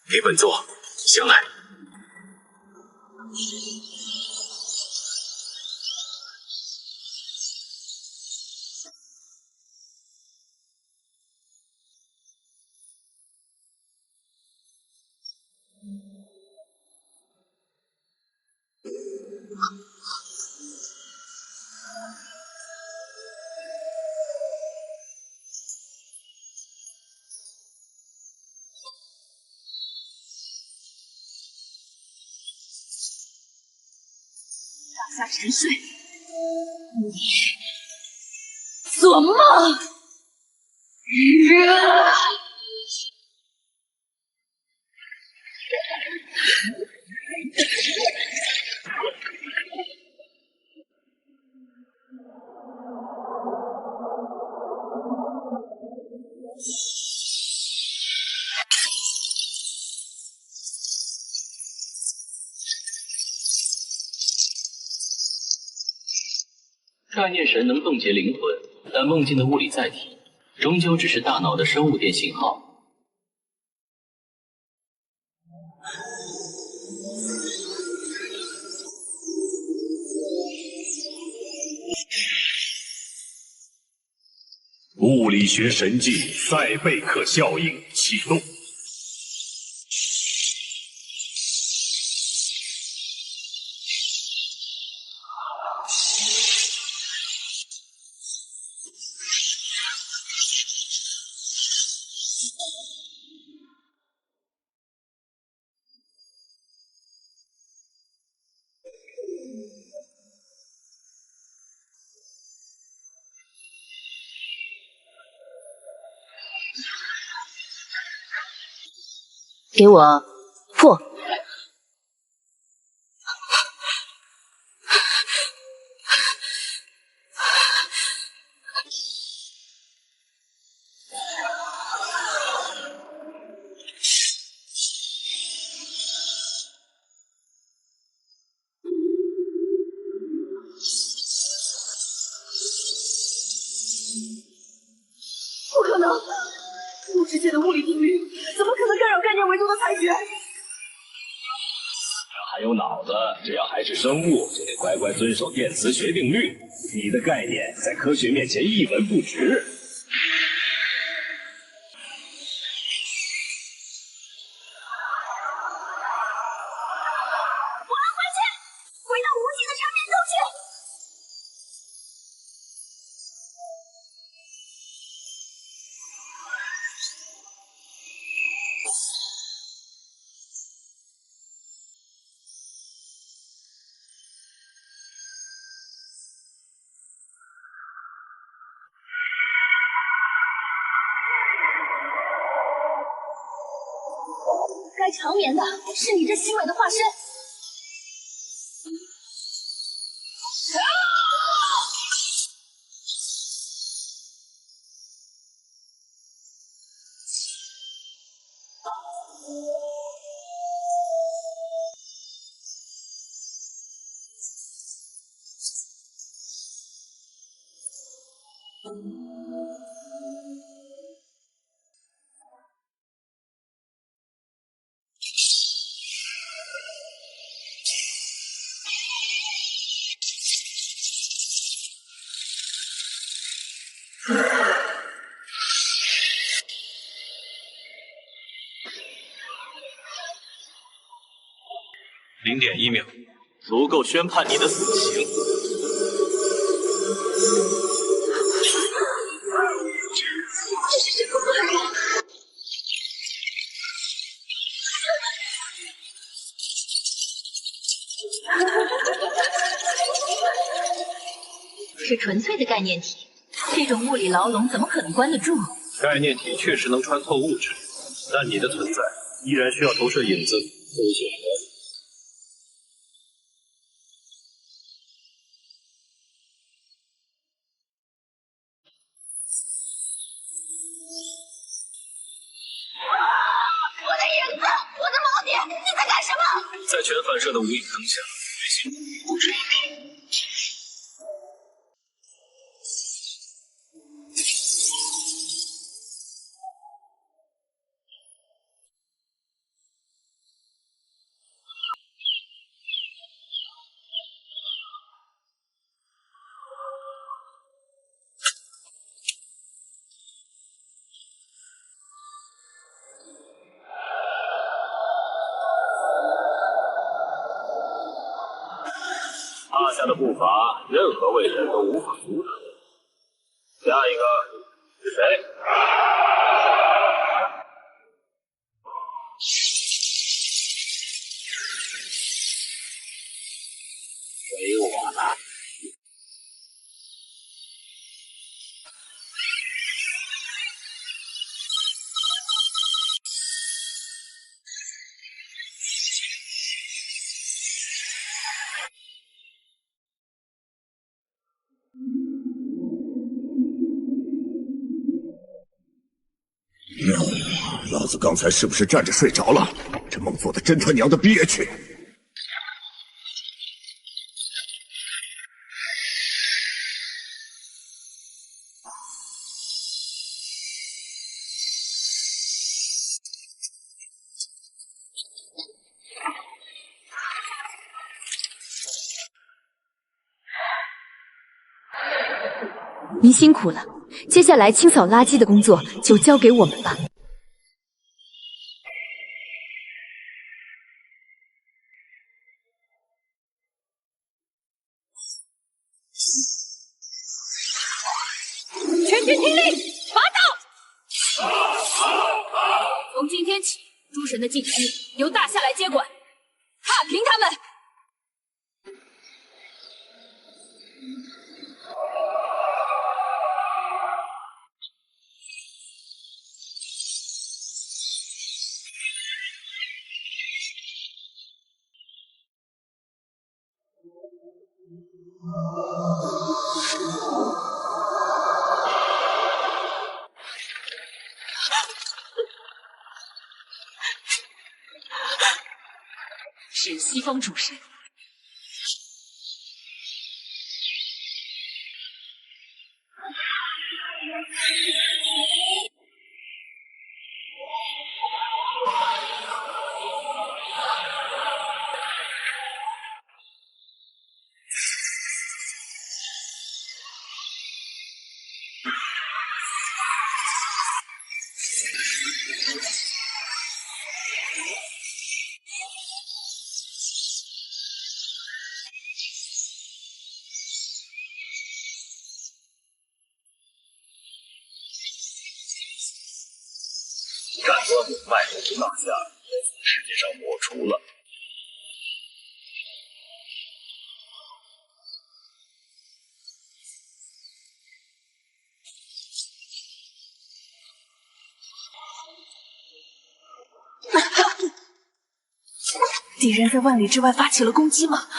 给本座醒来。大夏沉睡，你做梦！概念神能冻结灵魂，但梦境的物理载体终究只是大脑的生物电信号。物理学神技赛贝克效应启动。给我破！不可能！物质界的物理定律怎么可能干扰概念维度的裁决？还有脑子，只要还是生物，就得乖乖遵守电磁学定律。你的概念在科学面前一文不值。我要回去，回到无尽的缠绵中去。该长眠的是你这虚伪的化身。0.1秒，足够宣判你的死刑。这是什么恶人？是纯粹的概念体，这种物理牢笼怎么可能关得住？概念体确实能穿透物质，但你的存在依然需要投射影子作为选择。我的影子，我的锚点，你在干什么？在全反射的无影灯下，觉醒不值一提。大夏的步伐，任何位人都无法阻挡。下一个是谁？随我吧。老子刚才是不是站着睡着了？这梦做的真他娘的憋屈！您辛苦了，接下来清扫垃圾的工作就交给我们吧。全军听令，拔刀！从今天起，诸神的禁区由大夏来接管，踏平他们。是西方主神。战端脉动大夏，从世界上抹除了。敌人在万里之外发起了攻击吗？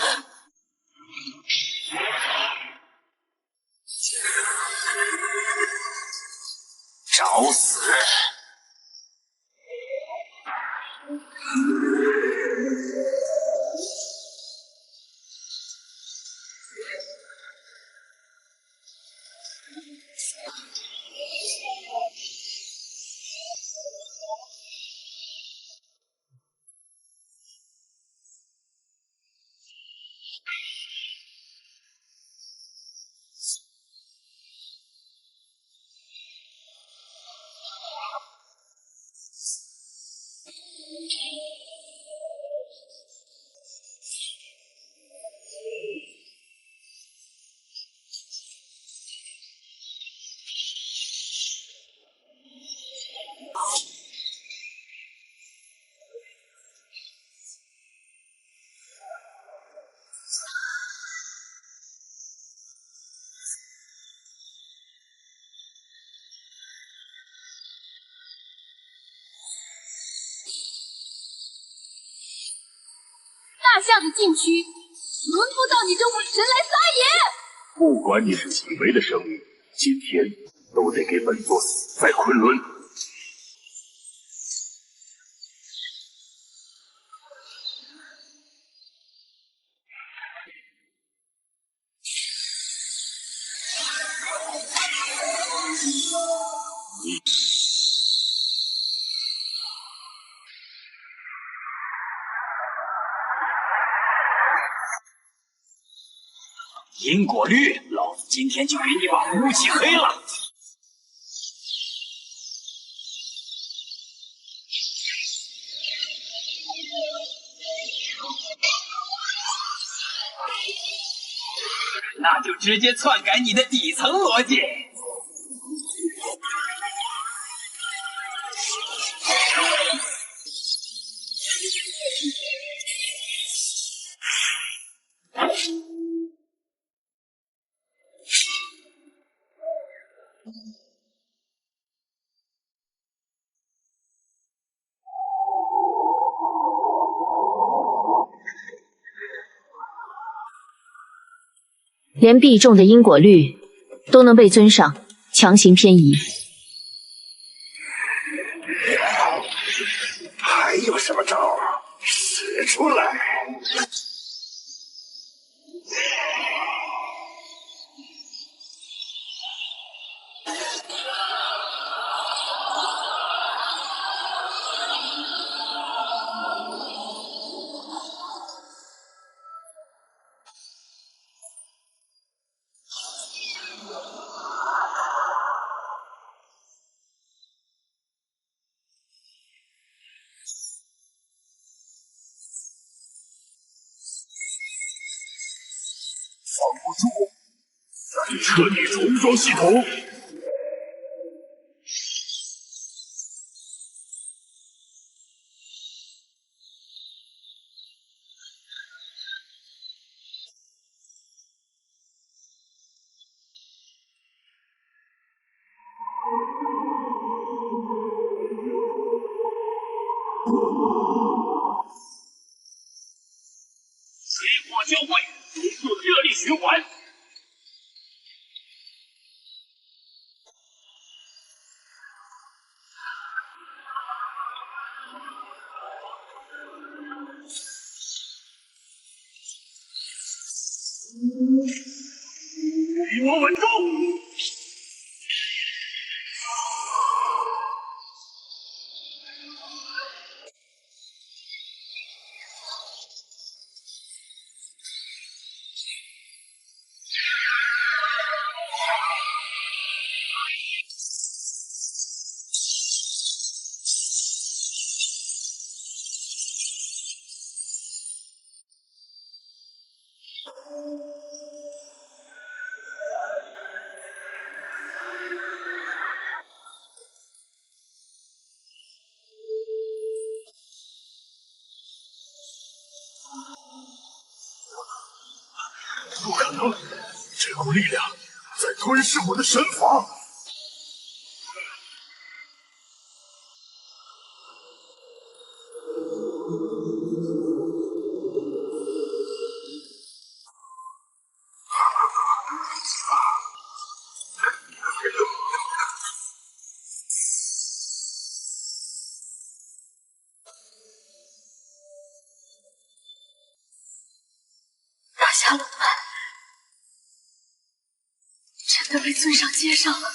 找死！大夏的禁区，轮不到你这伪神来撒野！不管你是几维的生命，今天都得给本座死在昆仑。因果律，老子今天就给你把胡漆黑了！那就直接篡改你的底层逻辑。连必中的因果律都能被尊上强行偏移。还有什么招？使出来！防不住，咱彻底重装系统。水火交汇，重塑热力循环。余魔稳住！不可能，这股力量在吞噬我的神法。大夏龙脉真的被尊上接上了。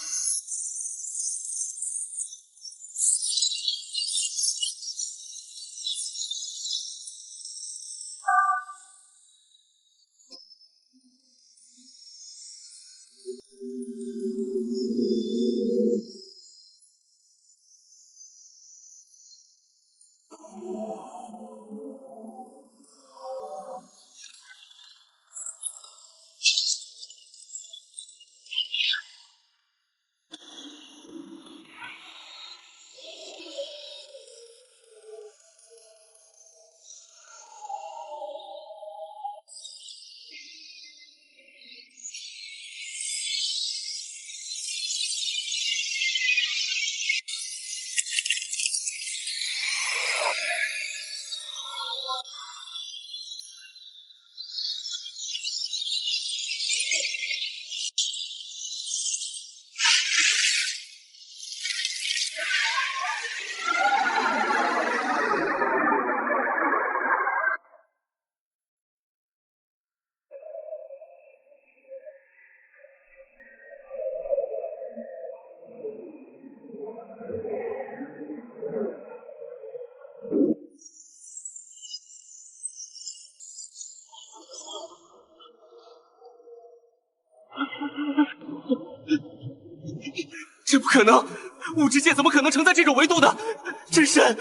这不可能！物质界怎么可能承载这种维度的？真神！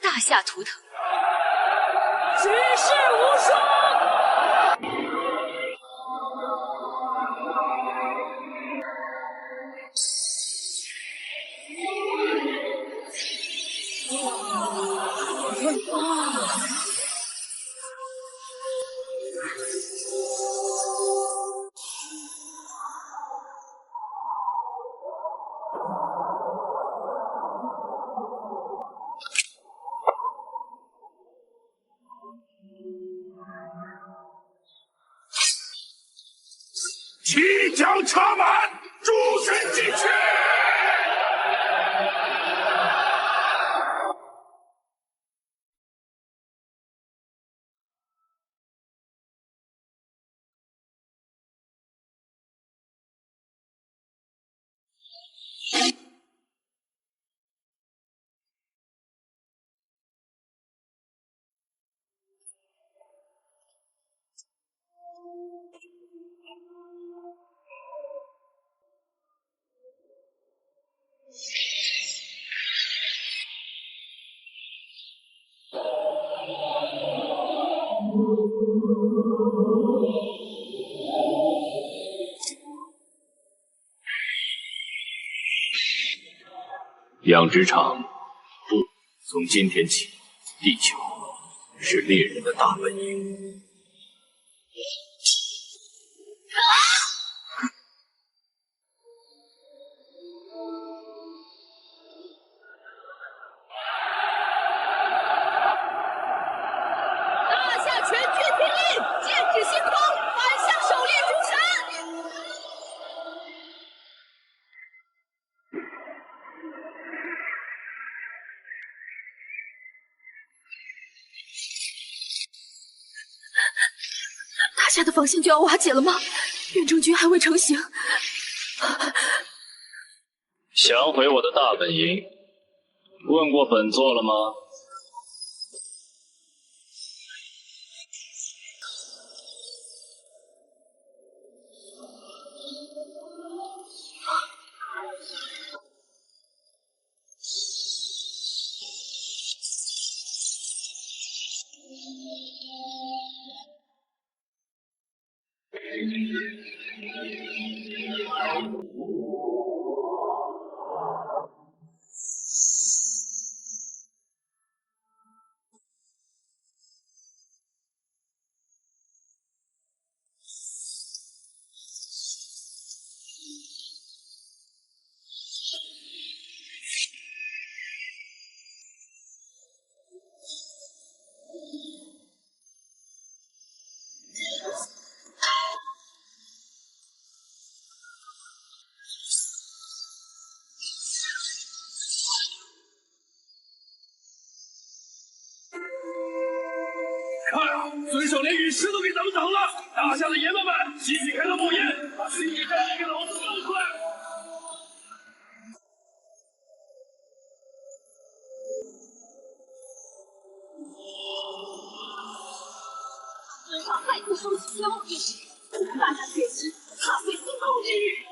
大夏图腾，举世无双。齐将插满，诸神进去！养殖场不，从今天起，地球是猎人的大本营。大夏全军听令，剑指星空，反向狩猎诸神。大夏的防线就要瓦解了吗？远征军还未成型。想回我的大本营，问过本座了吗？看，尊守连陨石都给咱们挡了！大夏的爷们们，继续开到冒烟，把星际战力给老子放出来！尊上再次收起天雾意识，大夏确实踏碎星空之日。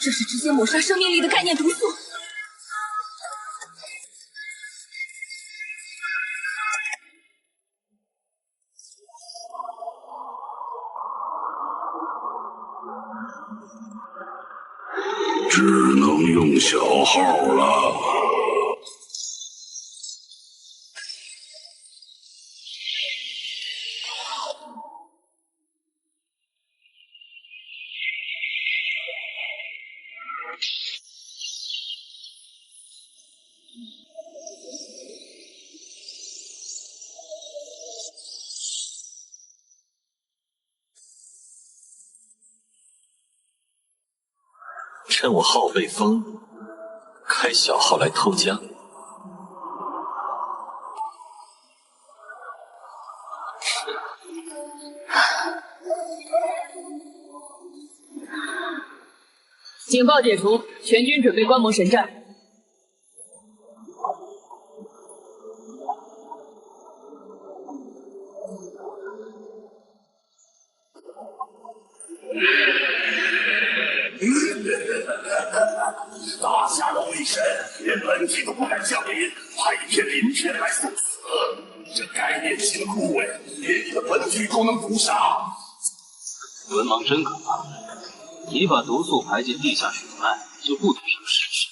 这是直接抹杀生命力的概念毒素。只能用小号了。趁我号被封，开小号来偷家。警报解除，全军准备观摩神战。大夏的威神连本体都不敢降临，派一片鳞片来送死，这概念性的枯萎，连你的本体都能毒杀。文盲真可怕，你把毒素排进地下血脉，就不得什么事实，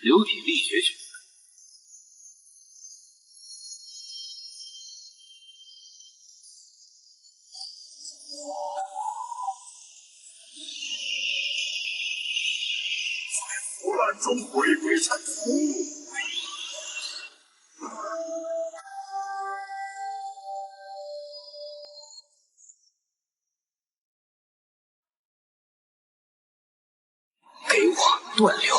流体力学血。腐烂中回归产出。给我断流！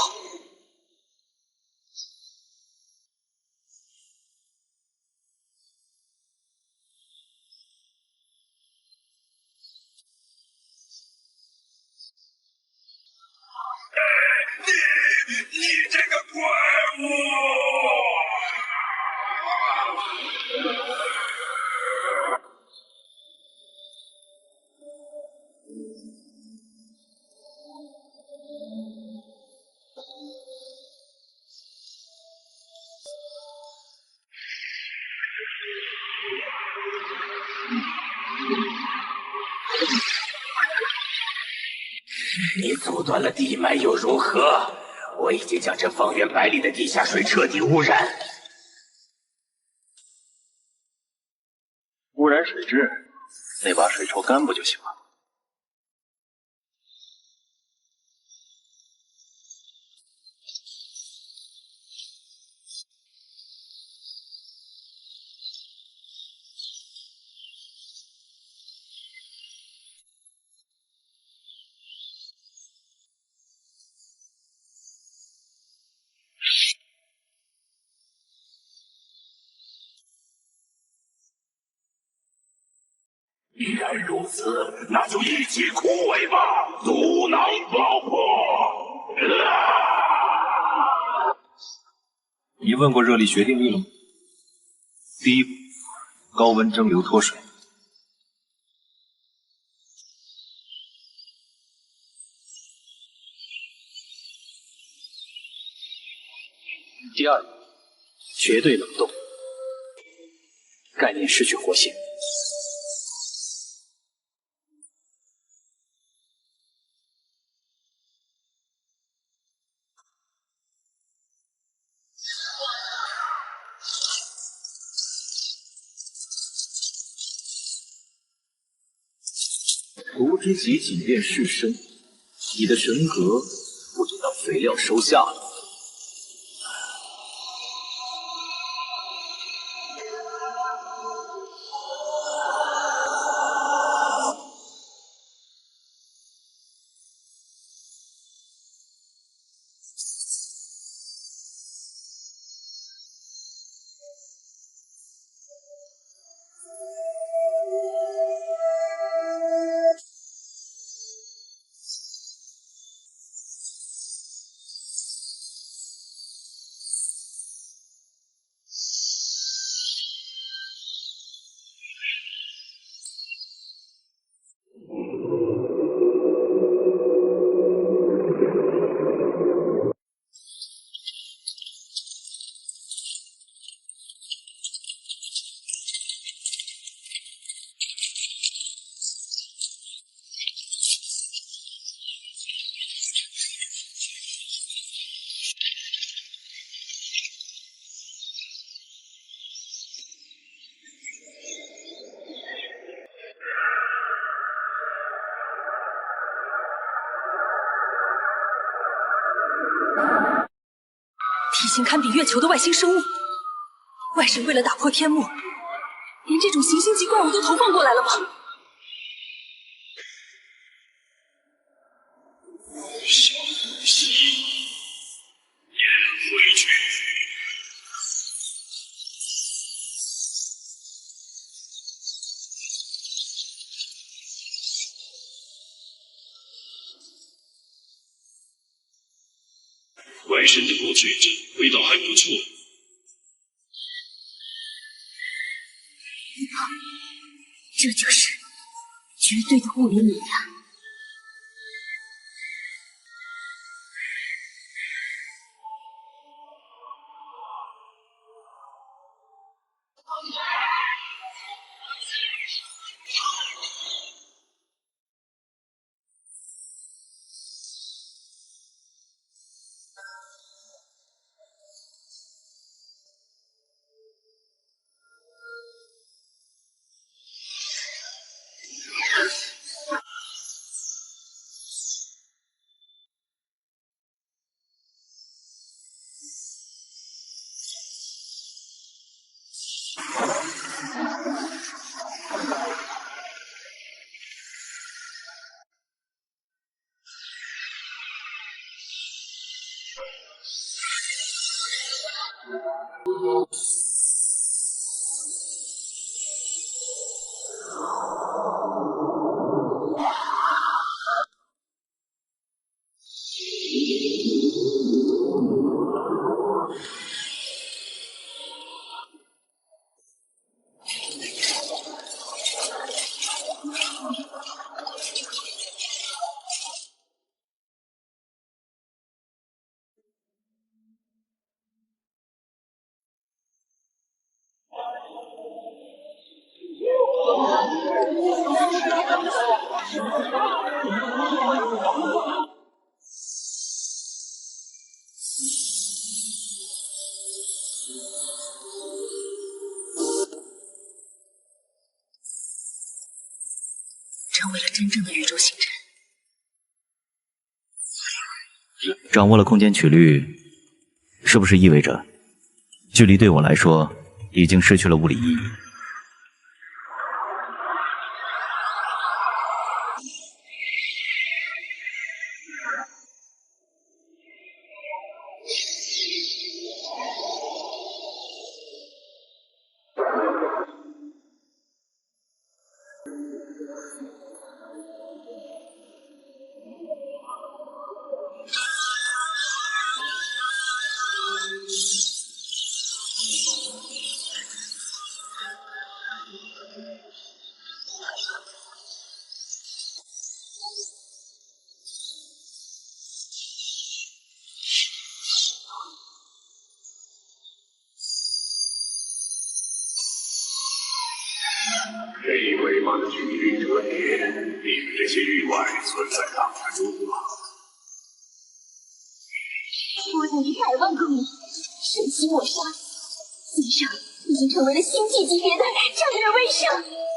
你这个怪物！你阻断了地脉又如何？我已经将这方圆百里的地下水彻底污染。污染水质，那把水抽干不就行了？既然如此，那就一起枯萎吧，毒囊爆破！你问过热力学定律了吗？第一步，高温蒸馏脱水。第二步，绝对冷冻，概念失去活性。毒之极紧便是身，你的神格不就当肥料收下了？性堪比月球的外星生物。外神为了打破天幕，连这种行星级怪物都投放过来了吗？回去。外神的火脆阵味道还不错。这就是绝对的物理力量。成为了真正的宇宙星辰。掌握了空间曲率，是不是意味着距离对我来说已经失去了物理意义？黑尾巴的距离折叠，避免这些域外存在档的中吧。多年100万公里，神奇抹杀，嘴上已经成为了星际级别的战略威慑。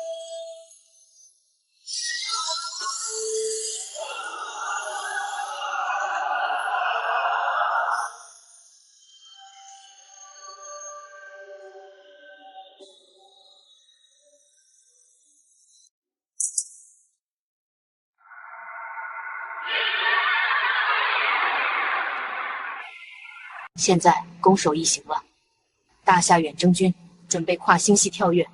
现在攻守一行了，大夏远征军准备跨星系跳跃。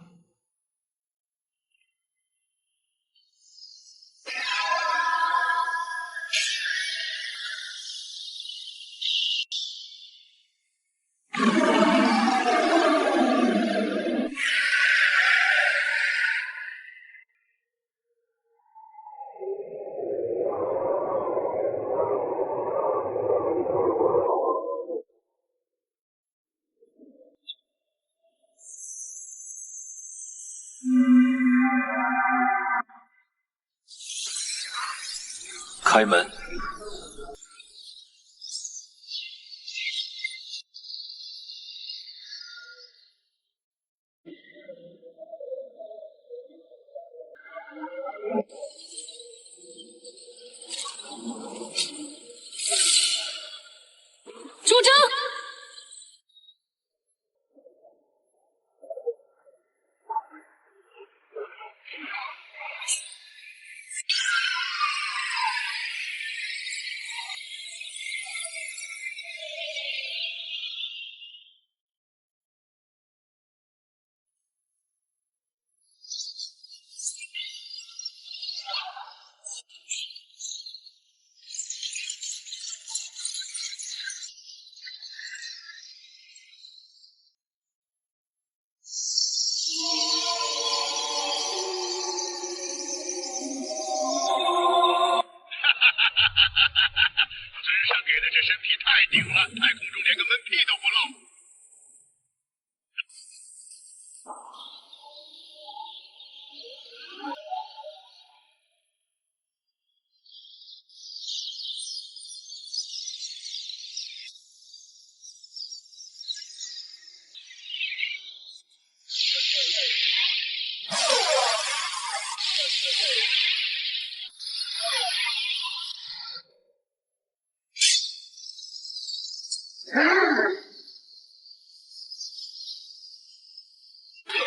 开门。出征！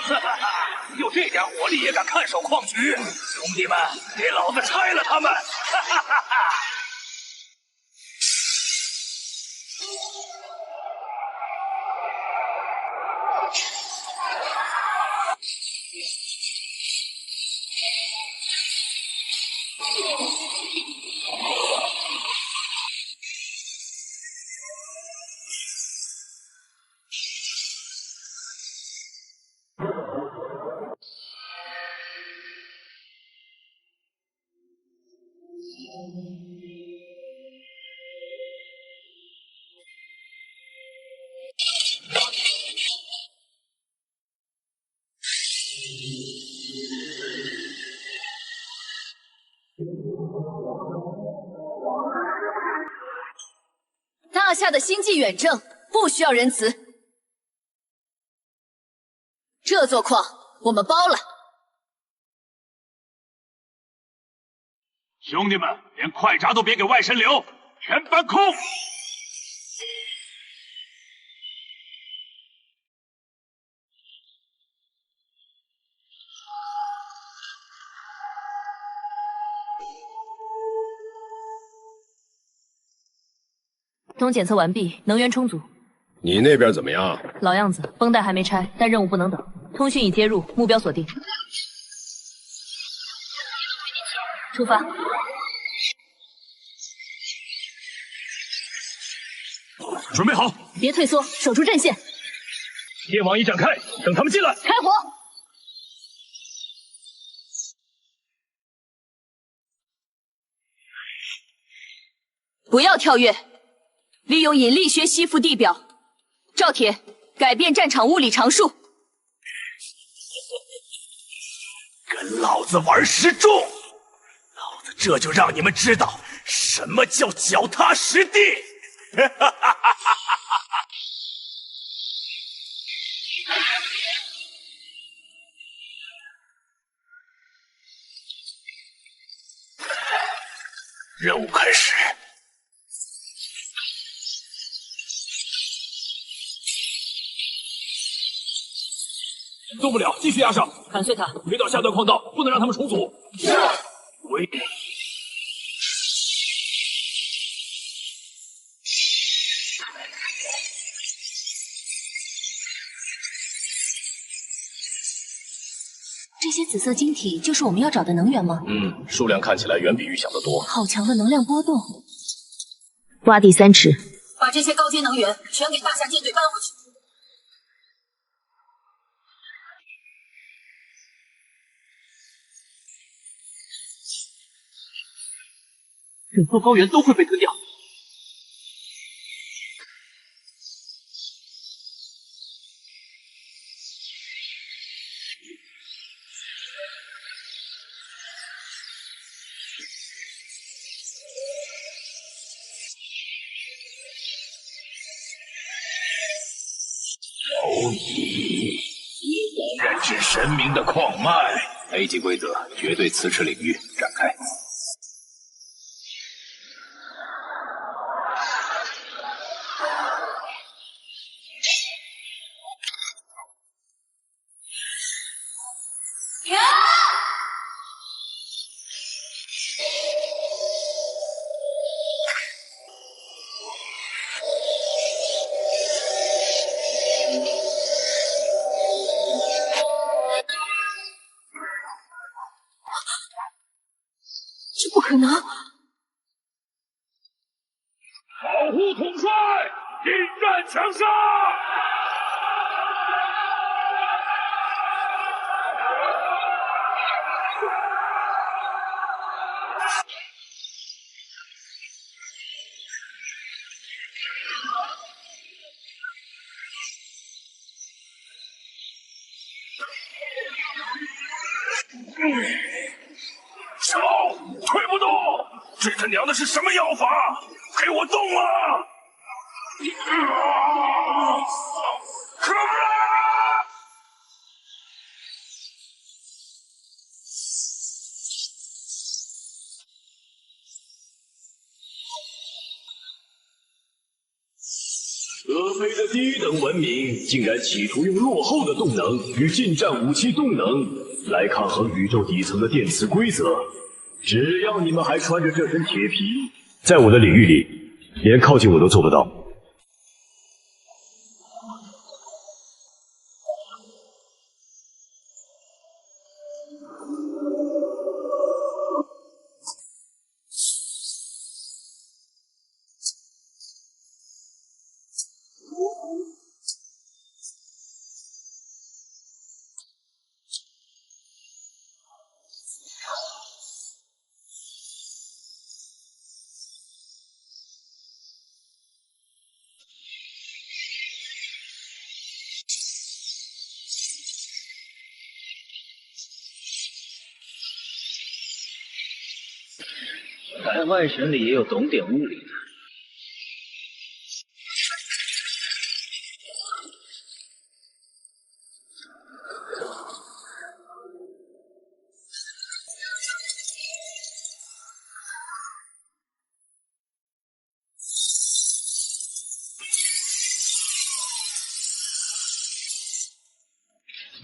哈哈哈！有这点火力也敢看守矿局，兄弟们，给老子拆了他们！哈哈哈哈！大夏的星际远征不需要仁慈，这座矿我们包了。兄弟们，连快闸都别给外神留，全搬空！东检测完毕，能源充足。你那边怎么样？老样子，绷带还没拆，但任务不能等。通讯已接入，目标锁定。出发。准备好，别退缩，守住阵线。电网已展开，等他们进来。开火！不要跳跃。利用引力学吸附地表，赵铁，改变战场物理常数。跟老子玩失重，老子这就让你们知道什么叫脚踏实地！任务开始。动不了，继续压上，砍碎它，围到下段矿道，不能让他们重组。围。这些紫色晶体就是我们要找的能源吗？数量看起来远比预想的多。好强的能量波动！挖地3尺，把这些高阶能源全给大夏舰队搬回去。整座高原都会被吞掉。蝼蚁，染指神明的矿脉。A 级规则：绝对磁持领域展开。这不可能！保护统帅，引战强杀！手推不动，这他娘的是什么妖法？给我动啊！可不啦！可悲的低等文明竟然企图用落后的动能与近战武器动能来抗衡宇宙底层的电磁规则。只要你们还穿着这身铁皮，在我的领域里，连靠近我都做不到。在外神里也有懂点物理的。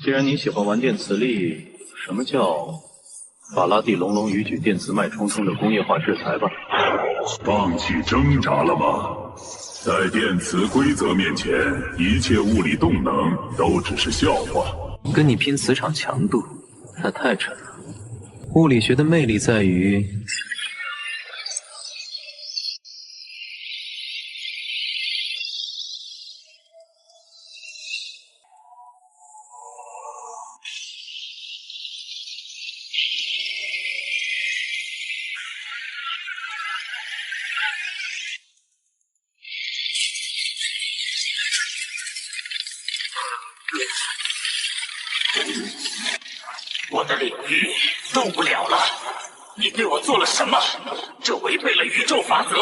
既然你喜欢玩电磁力，什么叫法拉第隆隆语举电磁脉冲冲的工业化制裁吧？放弃挣扎了吗？在电磁规则面前，一切物理动能都只是笑话。跟你拼磁场强度，那太沉了。物理学的魅力在于，我的领域动不了了，你对我做了什么？这违背了宇宙法则。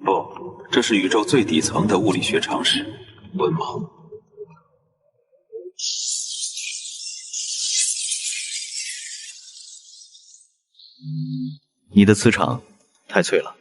不，这是宇宙最底层的物理学常识，文盲。你的磁场太脆了。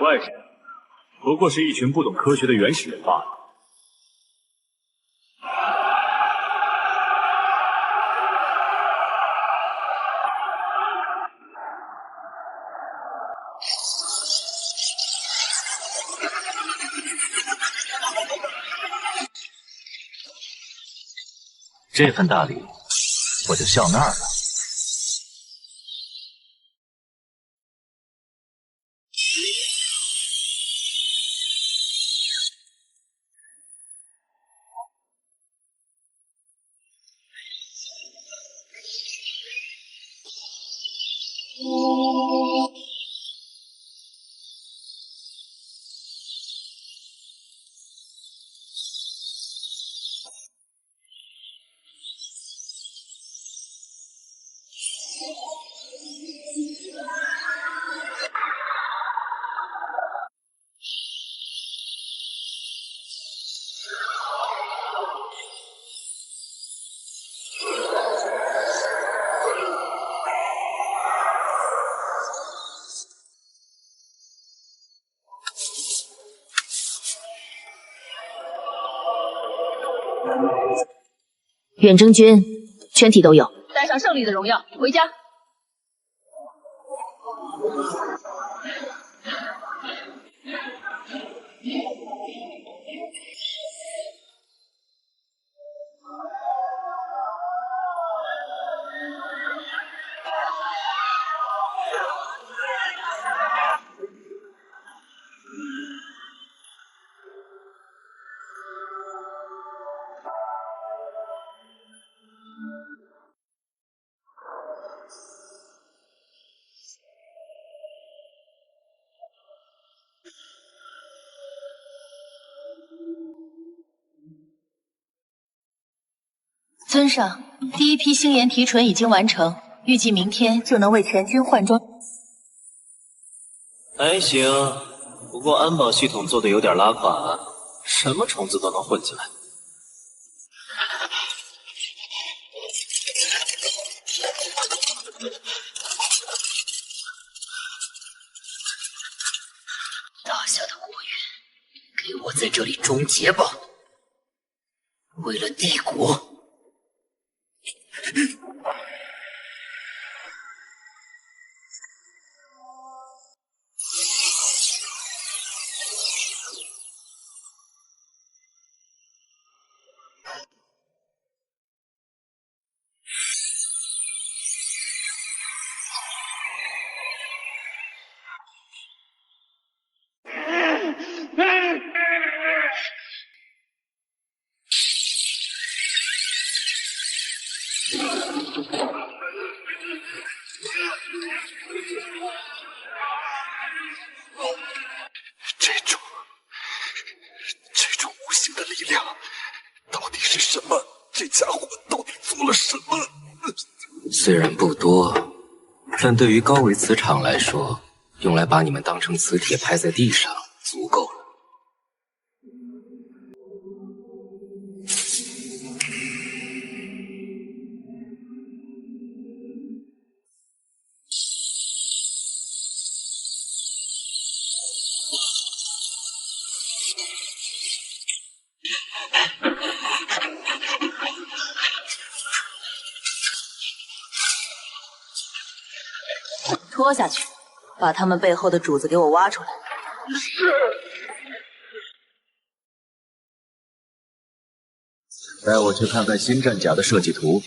外神不过是一群不懂科学的原始人罢了。这份大礼，我就笑那儿了。远征军全体都有，带上胜利的荣耀回家。尊上，第一批星岩提纯已经完成，预计明天就能为全军换装。还行，不过安保系统做的有点拉垮，什么虫子都能混进来。大夏的国运，给我在这里终结吧！为了帝国。这种无形的力量到底是什么？这家伙到底做了什么？虽然不多，但对于高维磁场来说，用来把你们当成磁铁拍在地上足够了。拖下去，把他们背后的主子给我挖出来。是。带我去看看新战甲的设计图。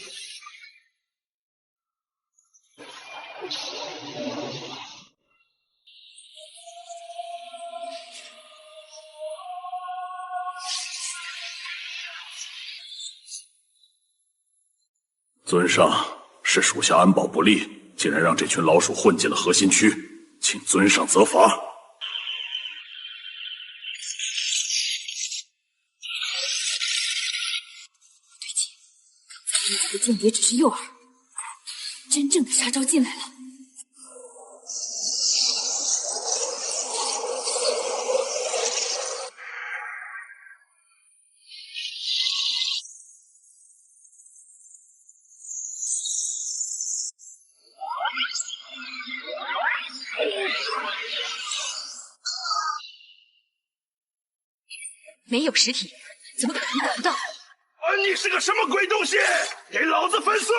尊上，是属下安保不力。竟然让这群老鼠混进了核心区，请尊上责罚。不对劲，刚才那几个间谍只是诱饵，真正的杀招进来了。没有实体，怎么可能得不到？你是个什么鬼东西？给老子粉碎！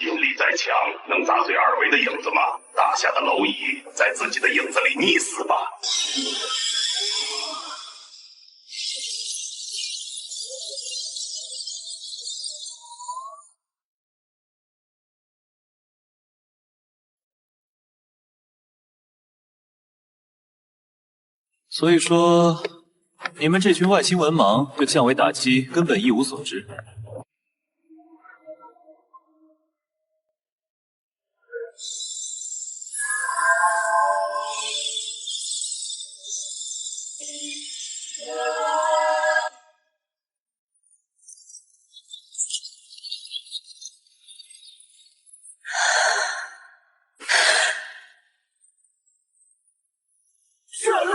引力再强，能砸碎二维的影子吗？大夏的蝼蚁，在自己的影子里溺死吧！所以说，你们这群外星文盲对降维打击根本一无所知。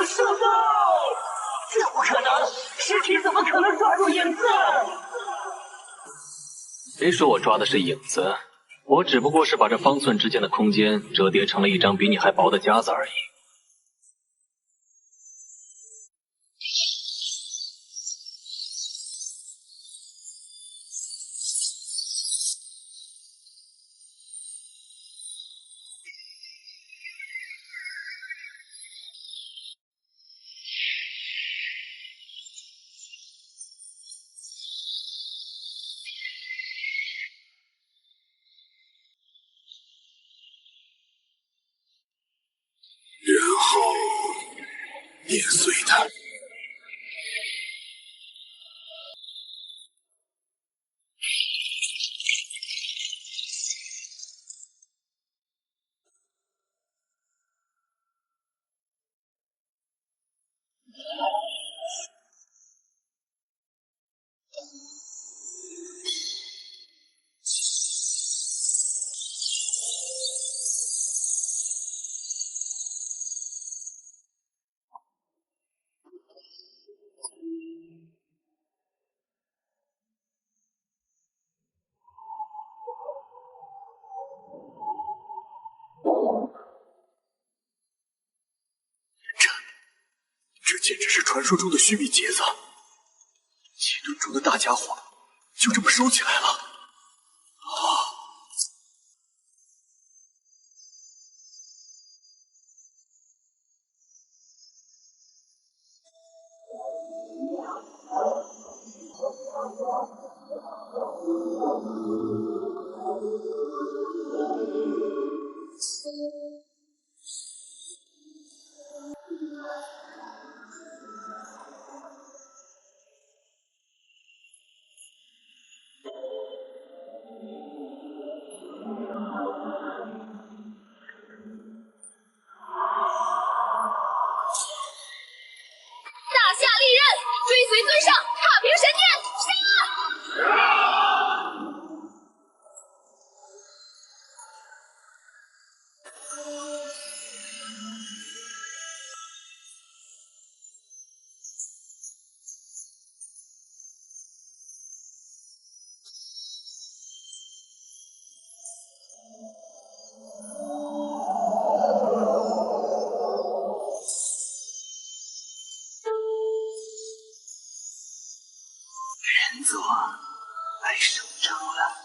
射到！这不可能，尸体怎么可能抓住影子？谁说我抓的是影子？我只不过是把这方寸之间的空间折叠成了一张比你还薄的夹子而已。然后碾碎它。简直是传说中的须弥结子，7吨重的大家伙就这么收起来了。大夏利刃，追随尊上，踏平神殿，杀！人族来收招了。